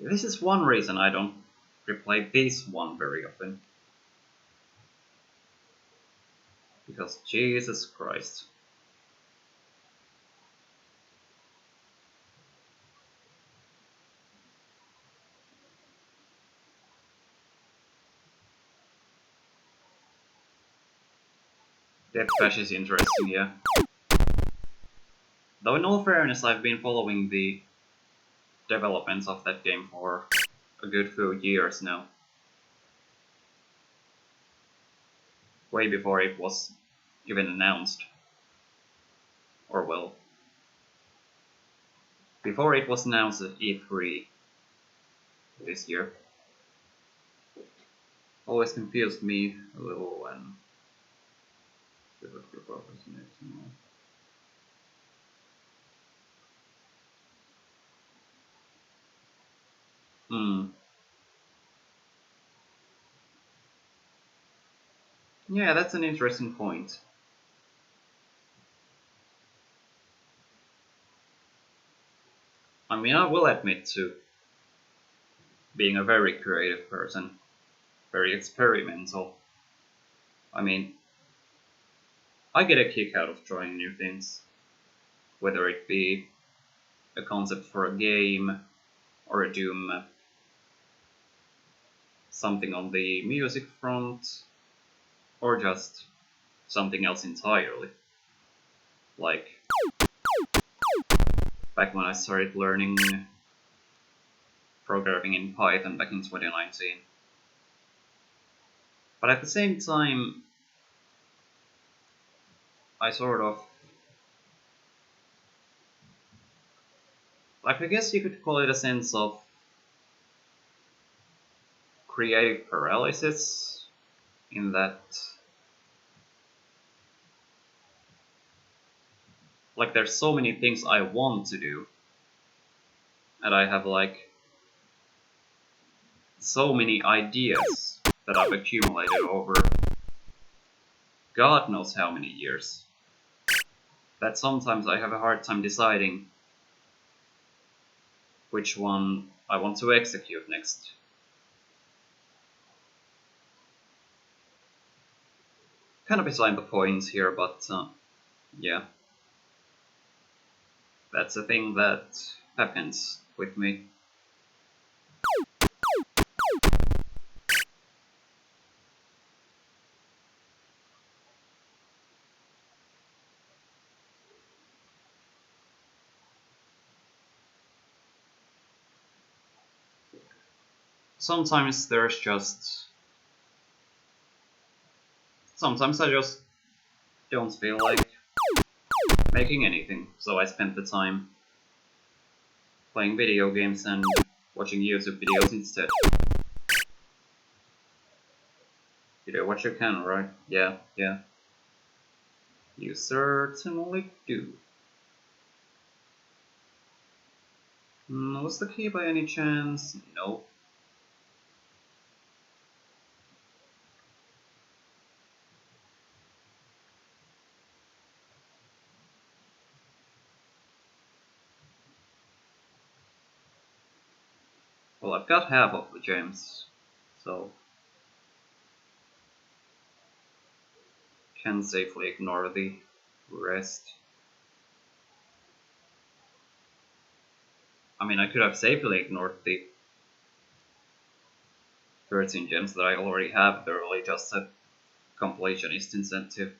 This is one reason I don't replay this one very often. Because Jesus Christ. Death Thresh is interesting, yeah. Though in all fairness, I've been following the developments of that game for a good few years now. Way before it was even announced. Or well, before it was announced at E3 this year. Always confused me a little when... Hmm. Yeah, that's an interesting point. I mean, I will admit to being a very creative person, very experimental. I mean, I get a kick out of trying new things, whether it be a concept for a game or a Doom map, something on the music front, or just something else entirely. Like back when I started learning programming in Python back in 2019. But at the same time, I sort of... like, I guess you could call it a sense of creative paralysis, in that... like, there's so many things I want to do, and I have, like, so many ideas that I've accumulated over God knows how many years, that sometimes I have a hard time deciding which one I want to execute next. Kind of beside the point here, but yeah. That's a thing that happens with me. Sometimes there's just... sometimes I just don't feel like making anything, so I spend the time playing video games and watching YouTube videos instead. You do what you can, right? Yeah, yeah. You certainly do. Was the key by any chance? No. Well, I've got half of the gems, so can safely ignore the rest. I mean, I could have safely ignored the 13 gems that I already have. They're really just a completionist incentive.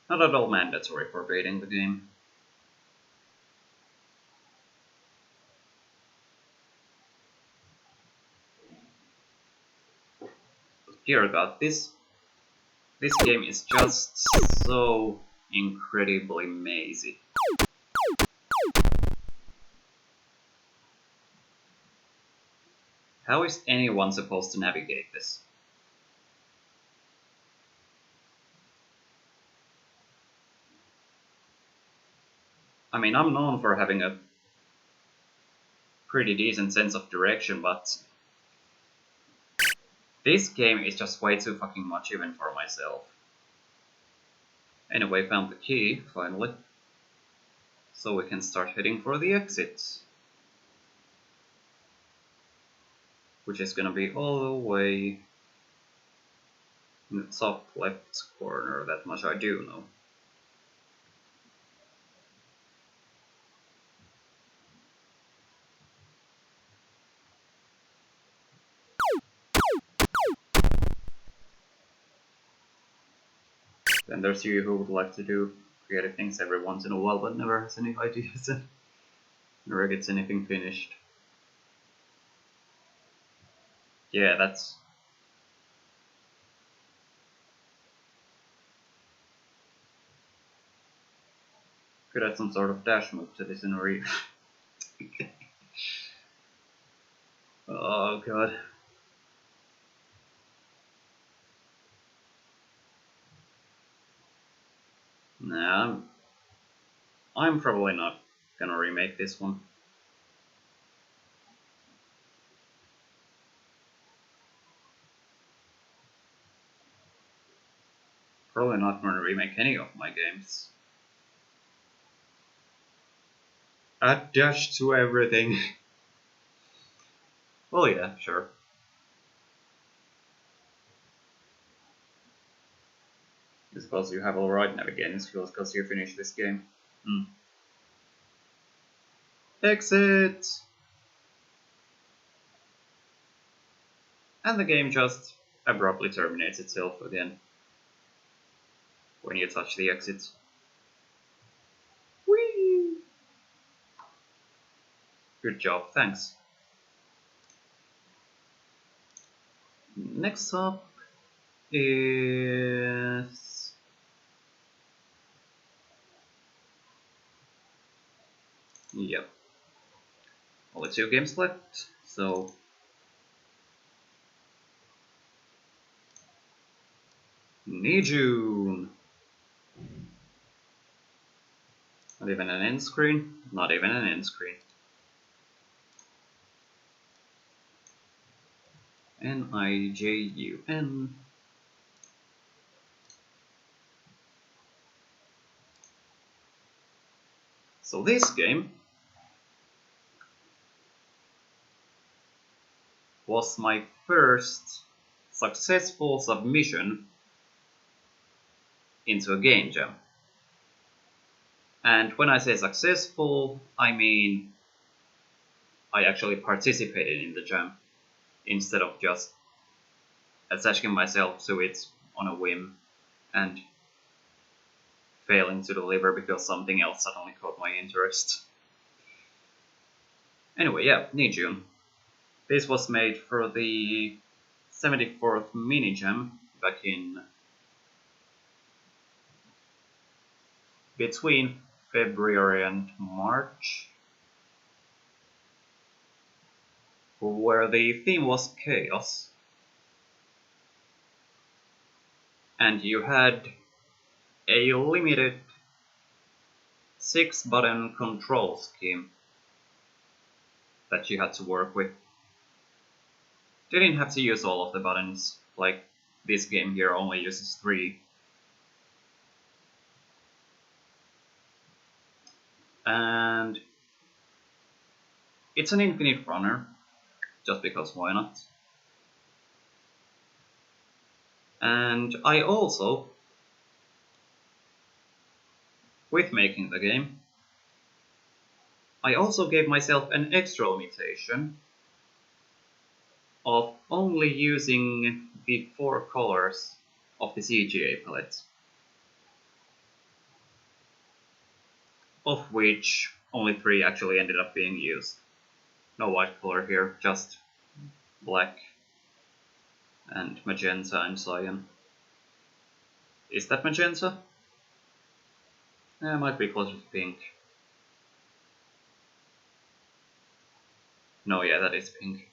Not at all mandatory for beating the game. Dear God, this game is just so incredibly mazy. How is anyone supposed to navigate this? I mean, I'm known for having a pretty decent sense of direction, but this game is just way too fucking much even for myself. Anyway, found the key, finally. So we can start heading for the exit. Which is gonna be all the way in the top left corner, that much I do know. Then there's you who would like to do creative things every once in a while but never has any ideas and never gets anything finished. Yeah, that's... Could add some sort of dash move to this in a re... Oh god. Nah, I'm probably not gonna remake this one. Probably not gonna remake any of my games. Add dash to everything. Well, yeah, sure. I suppose you have alright navigating skills because you finished this game. Exit! And the game just abruptly terminates itself again when you touch the exit. Whee! Good job, thanks. Next up is... Yep. Only 2 games left, so... Nijun! Not even an end screen? Not even an end screen. Nijun. So this game was my first successful submission into a game jam. And when I say successful, I mean I actually participated in the jam instead of just attaching myself to it on a whim and failing to deliver because something else suddenly caught my interest. Anyway, yeah, Nijun. This was made for the 74th mini jam back in between February and March, where the theme was chaos, and you had a limited 6-button control scheme that you had to work with. You didn't have to use all of the buttons, like this game here only uses 3. And it's an infinite runner, just because why not? And I also, with making the game, I also gave myself an extra limitation of only using the 4 colors of the CGA palette, of which only 3 actually ended up being used. No white color here, just black and magenta and cyan. Is that magenta? It might be closer to pink. No, yeah, that is pink.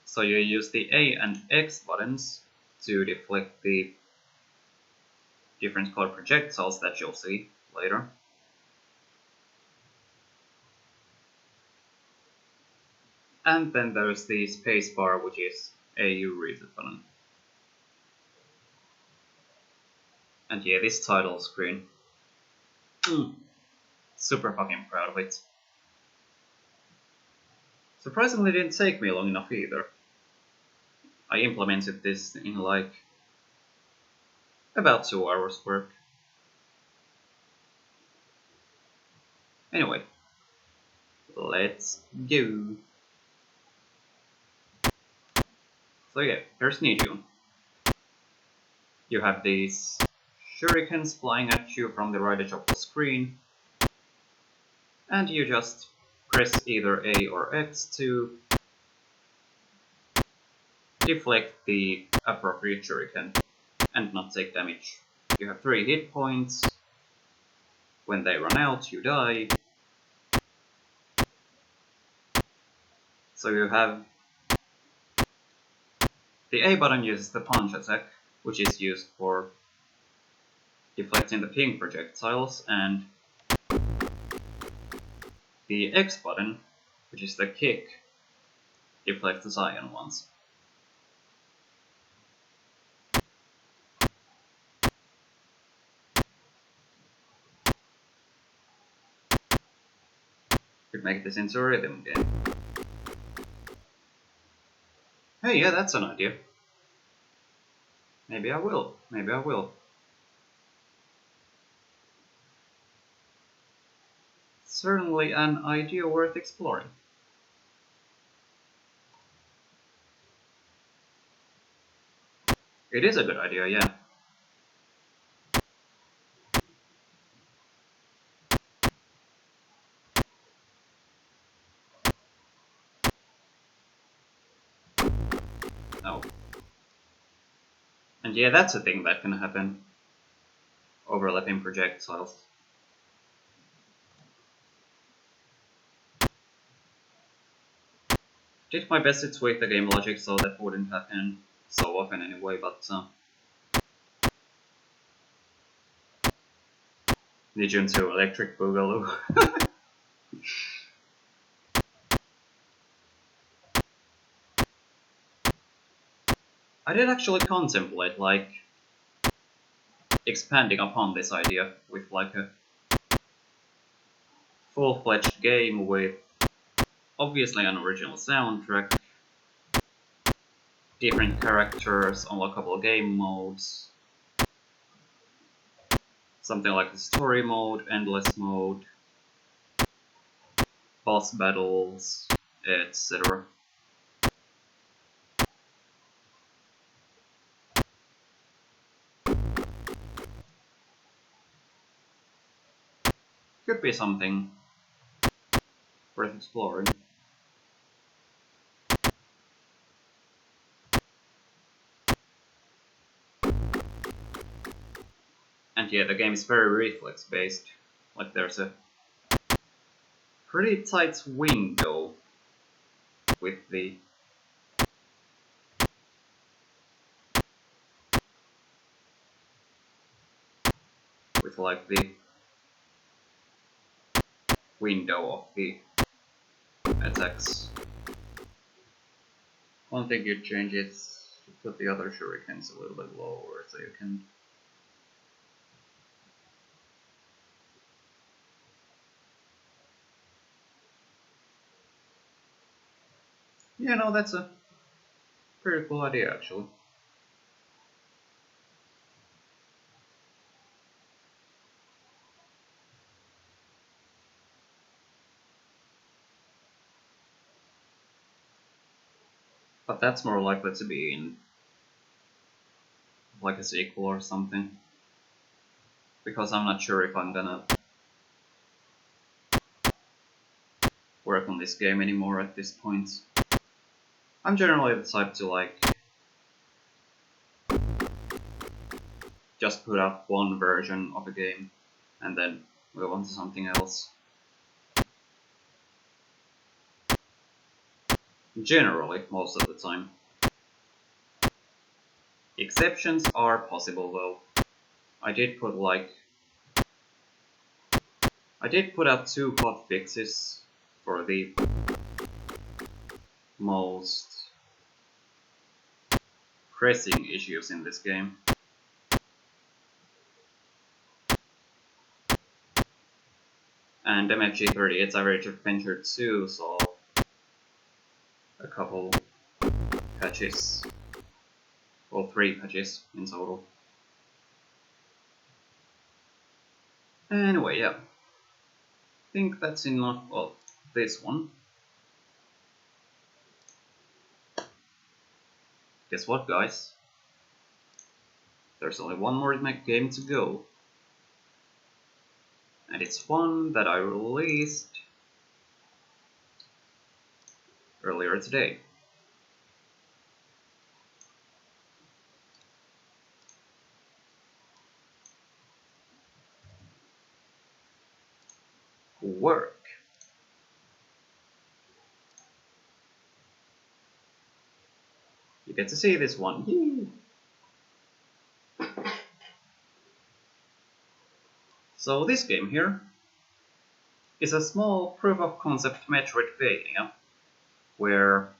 So you use the A and X buttons to deflect the different color projectiles that you'll see later. And then there's the spacebar, which is AU reset button. And yeah, this title screen. Super fucking proud of it. Surprisingly, it didn't take me long enough either. I implemented this in like about 2 hours work. Anyway, let's go. So yeah, here's Nijun. You have these shurikens flying at you from the right edge of the screen, and you just press either A or X to deflect the appropriate shuriken and not take damage. You have 3 hit points. When they run out, you die. So you have the A button uses the punch attack, which is used for deflecting the pink projectiles, and the X button, which is the kick, deflects the cyan ones. Could make this into a rhythm game. Hey, yeah, that's an idea. Maybe I will. Maybe I will. Certainly an idea worth exploring. It is a good idea, yeah. No. And yeah, that's a thing that can happen. Overlapping projectiles. Did my best to tweak the game logic so that wouldn't happen so often anyway, but Nijun 2 Electric Boogaloo. I did actually contemplate, like, expanding upon this idea with, like, a full-fledged game with obviously an original soundtrack, different characters, unlockable game modes, something like the story mode, endless mode, boss battles, etc. Could be something worth exploring. And yeah, the game is very reflex based. Like there's a pretty tight window with the like the window of the attacks. One thing you'd change is to put the other shurikens a little bit lower so you can. Yeah, no, that's a pretty cool idea actually. But that's more likely to be in like a sequel or something. Because I'm not sure if I'm gonna work on this game anymore at this point. I'm generally the type to like just put out one version of a game and then move on to something else. Generally, most of the time. Exceptions are possible though. I did put out 2 hotfixes for the most pressing issues in this game. And MFG38's Average Adventure 2 saw a couple patches. Well, 3 patches in total. Anyway, yeah. I think that's enough of this one. Guess what, guys? There's only one more game to go. And it's one that I released earlier today. Qwirk. You get to see this one. Yay. So this game here is a small proof-of-concept Metroidvania where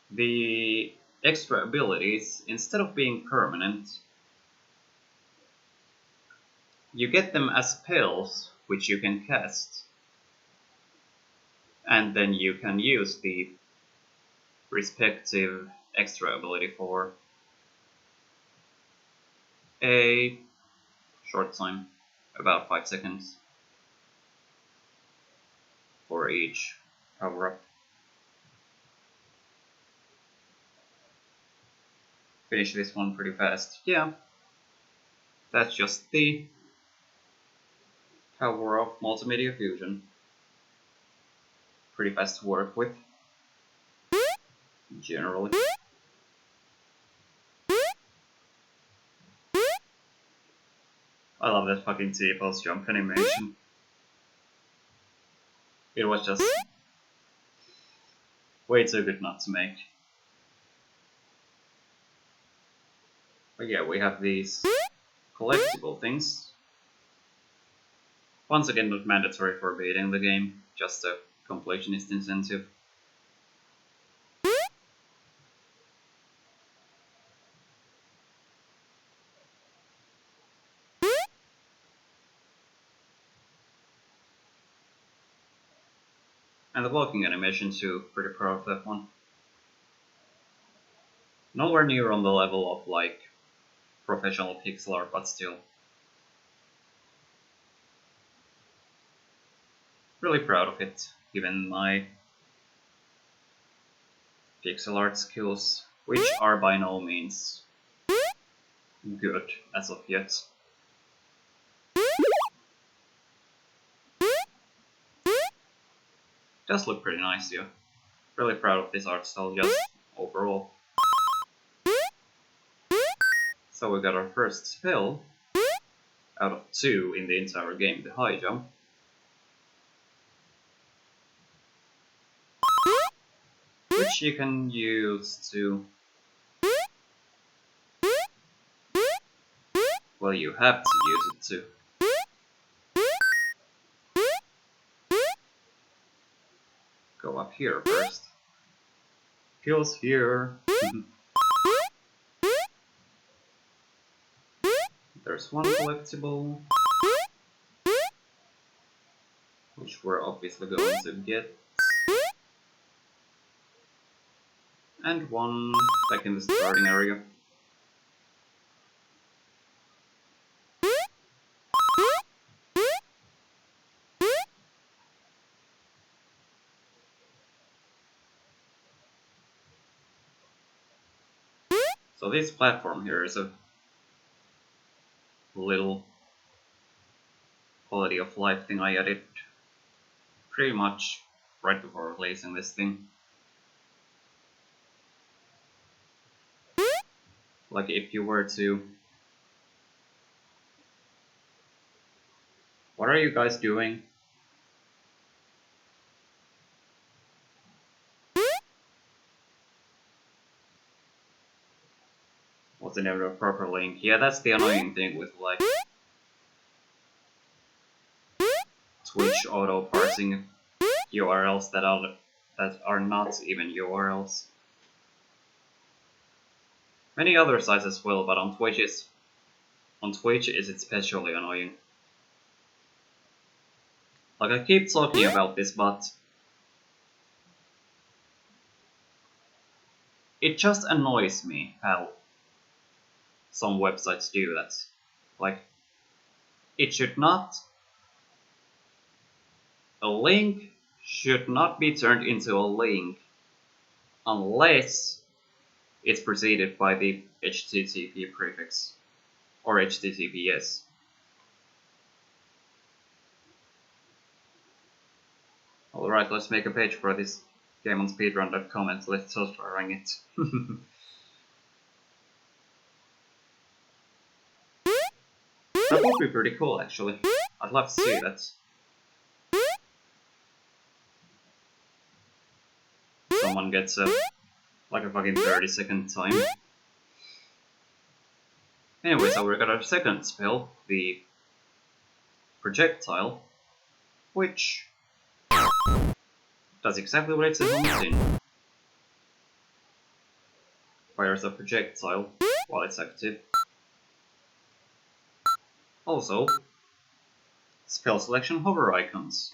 the extra abilities, instead of being permanent, you get them as spells which you can cast, and then you can use the respective extra ability for a short time, about 5 seconds for each power-up. Finish this one pretty fast. Yeah, that's just the power of multimedia fusion. Pretty fast to work with, generally. I love that fucking T-pose jump animation. It was just way too good not to make. But yeah, we have these collectible things. Once again, not mandatory for beating the game, just a completionist incentive. And the blocking animation too, pretty proud of that one. Nowhere near on the level of like professional pixel art, but still. Really proud of it, given my pixel art skills, which are by no means good as of yet. Does look pretty nice, yeah. Really proud of this art style just overall. So we got our first spell out of 2 in the entire game, the high jump. Which you can use to... well, you have to use it to go up here first. Feels here. There's one collectible, which we're obviously going to get. And one back in the starting area. So this platform here is a little quality of life thing I added pretty much right before releasing this thing. Like if you were to... What are you guys doing? Wasn't ever a proper link. Yeah, that's the annoying thing with like Twitch auto parsing URLs that are not even URLs. Many other sites as well, but on Twitch it's especially annoying. Like I keep talking about this, but it just annoys me how some websites do that. Like, a link should not be turned into a link unless it's preceded by the HTTP prefix or HTTPS. Alright, let's make a page for this game on speedrun.com and let's start trying it. That would be pretty cool, actually. I'd love to see that. Someone gets like a fucking 30-second time. Anyway, so we got our second spell, the projectile, which does exactly what it says on the tin. Fires a projectile while it's active. Also, spell selection hover icons.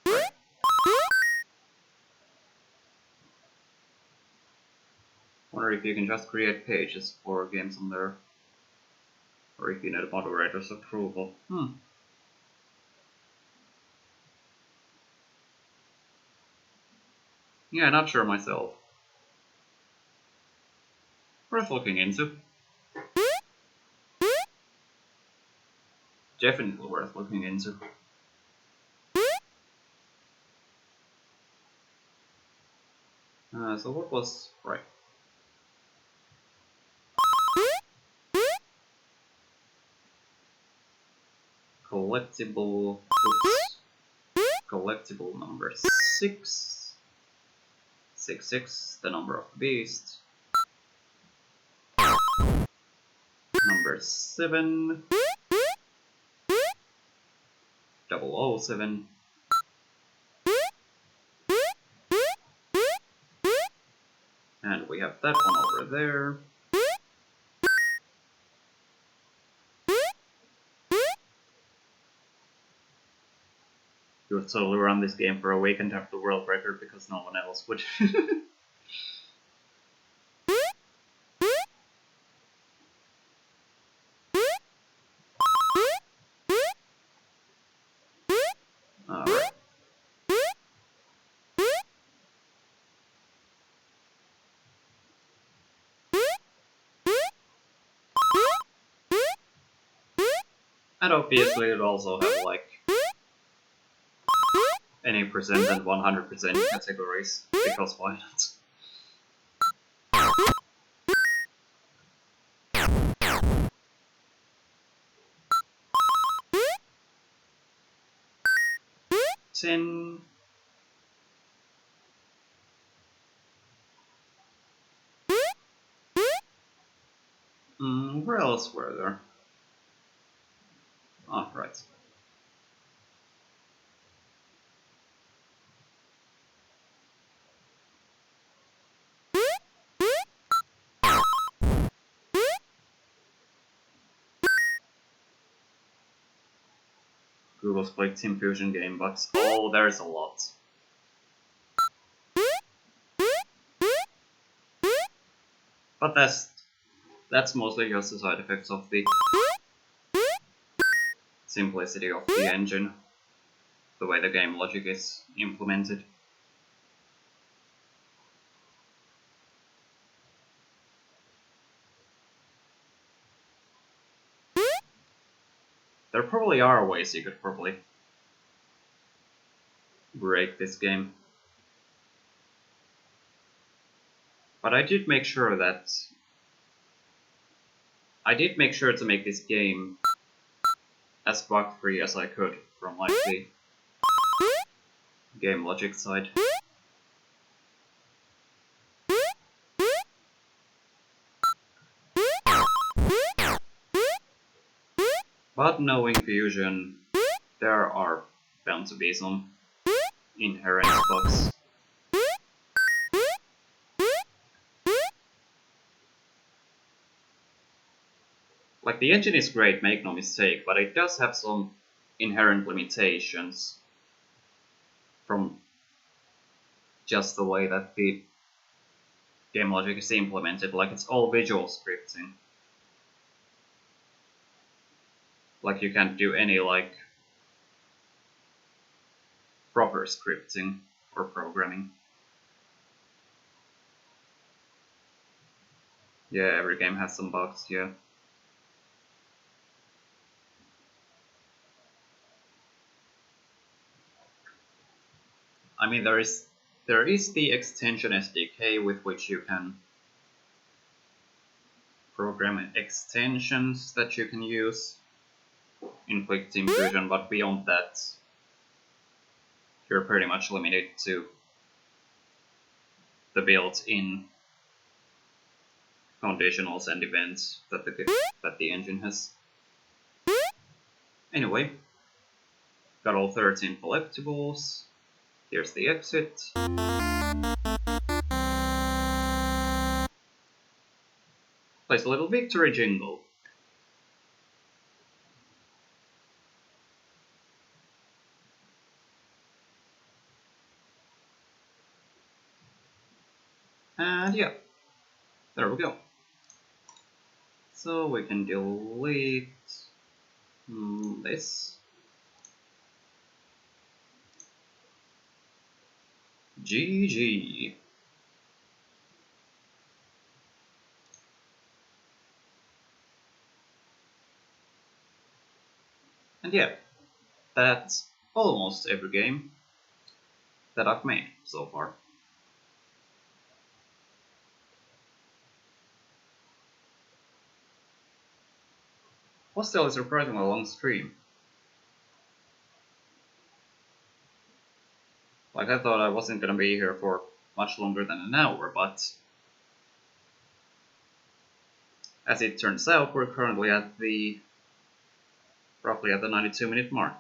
Right. Wonder if you can just create pages for games on there, or if you need a moderator's approval. Yeah, not sure myself. Worth looking into. Definitely worth looking into. So what was... right. Collectible... oops. Collectible number 6. 66, the number of the beast. Number 7. 007. And we have that one over there. You would totally run this game for a week and have the world record because no one else would. Alright. And obviously it also have like any percent and 100% categories, because why not? Tin. Where else were there? Oh, right. Google's Play Team Fusion game, but oh, there's a lot. But that's mostly just the side effects of the simplicity of the engine, the way the game logic is implemented. There probably are ways you could probably break this game. But I did make sure to make this game as bug-free as I could from like the game logic side. But knowing Fusion, there are bound to be some inherent bugs. Like, the engine is great, make no mistake, but it does have some inherent limitations from just the way that the game logic is implemented. Like, it's all visual scripting. Like, you can't do any, like, proper scripting or programming. Yeah, every game has some bugs, yeah. I mean, there is the extension SDK with which you can program extensions that you can use in Qwirk Team Fusion, but beyond that, you're pretty much limited to the built-in conditionals and events that the engine has. Anyway, got all 13 collectibles. Here's the exit. Plays a little victory jingle. And yeah, there we go. So we can delete this. GG. And yeah, that's almost every game that I've made so far. Was still a surprisingly long stream. Like, I thought I wasn't gonna be here for much longer than an hour, but as it turns out, we're currently at roughly at the 92-minute mark.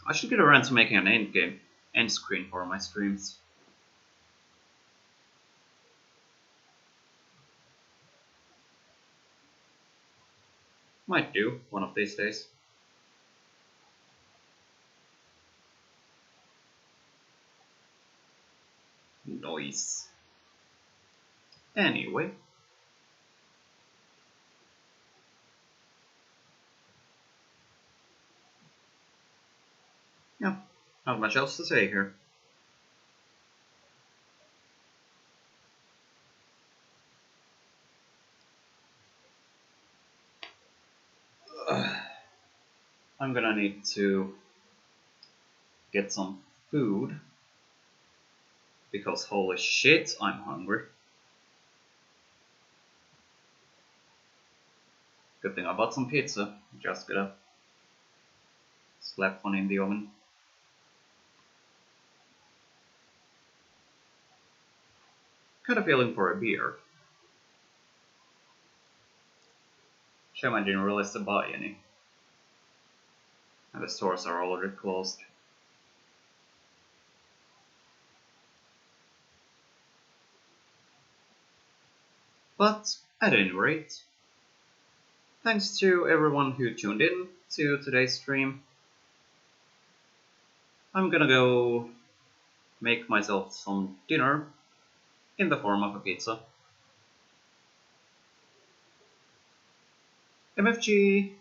I should get around to making an end screen for my streams. Might do, one of these days. Noise. Anyway. Yeah, not much else to say here. I'm gonna need to get some food, because holy shit, I'm hungry. Good thing I bought some pizza, just gotta slap one in the oven. Got a feeling for a beer. Shame I didn't realize to buy any. And the stores are already closed. But At any rate, thanks to everyone who tuned in to today's stream. I'm gonna go make myself some dinner in the form of a pizza. MFG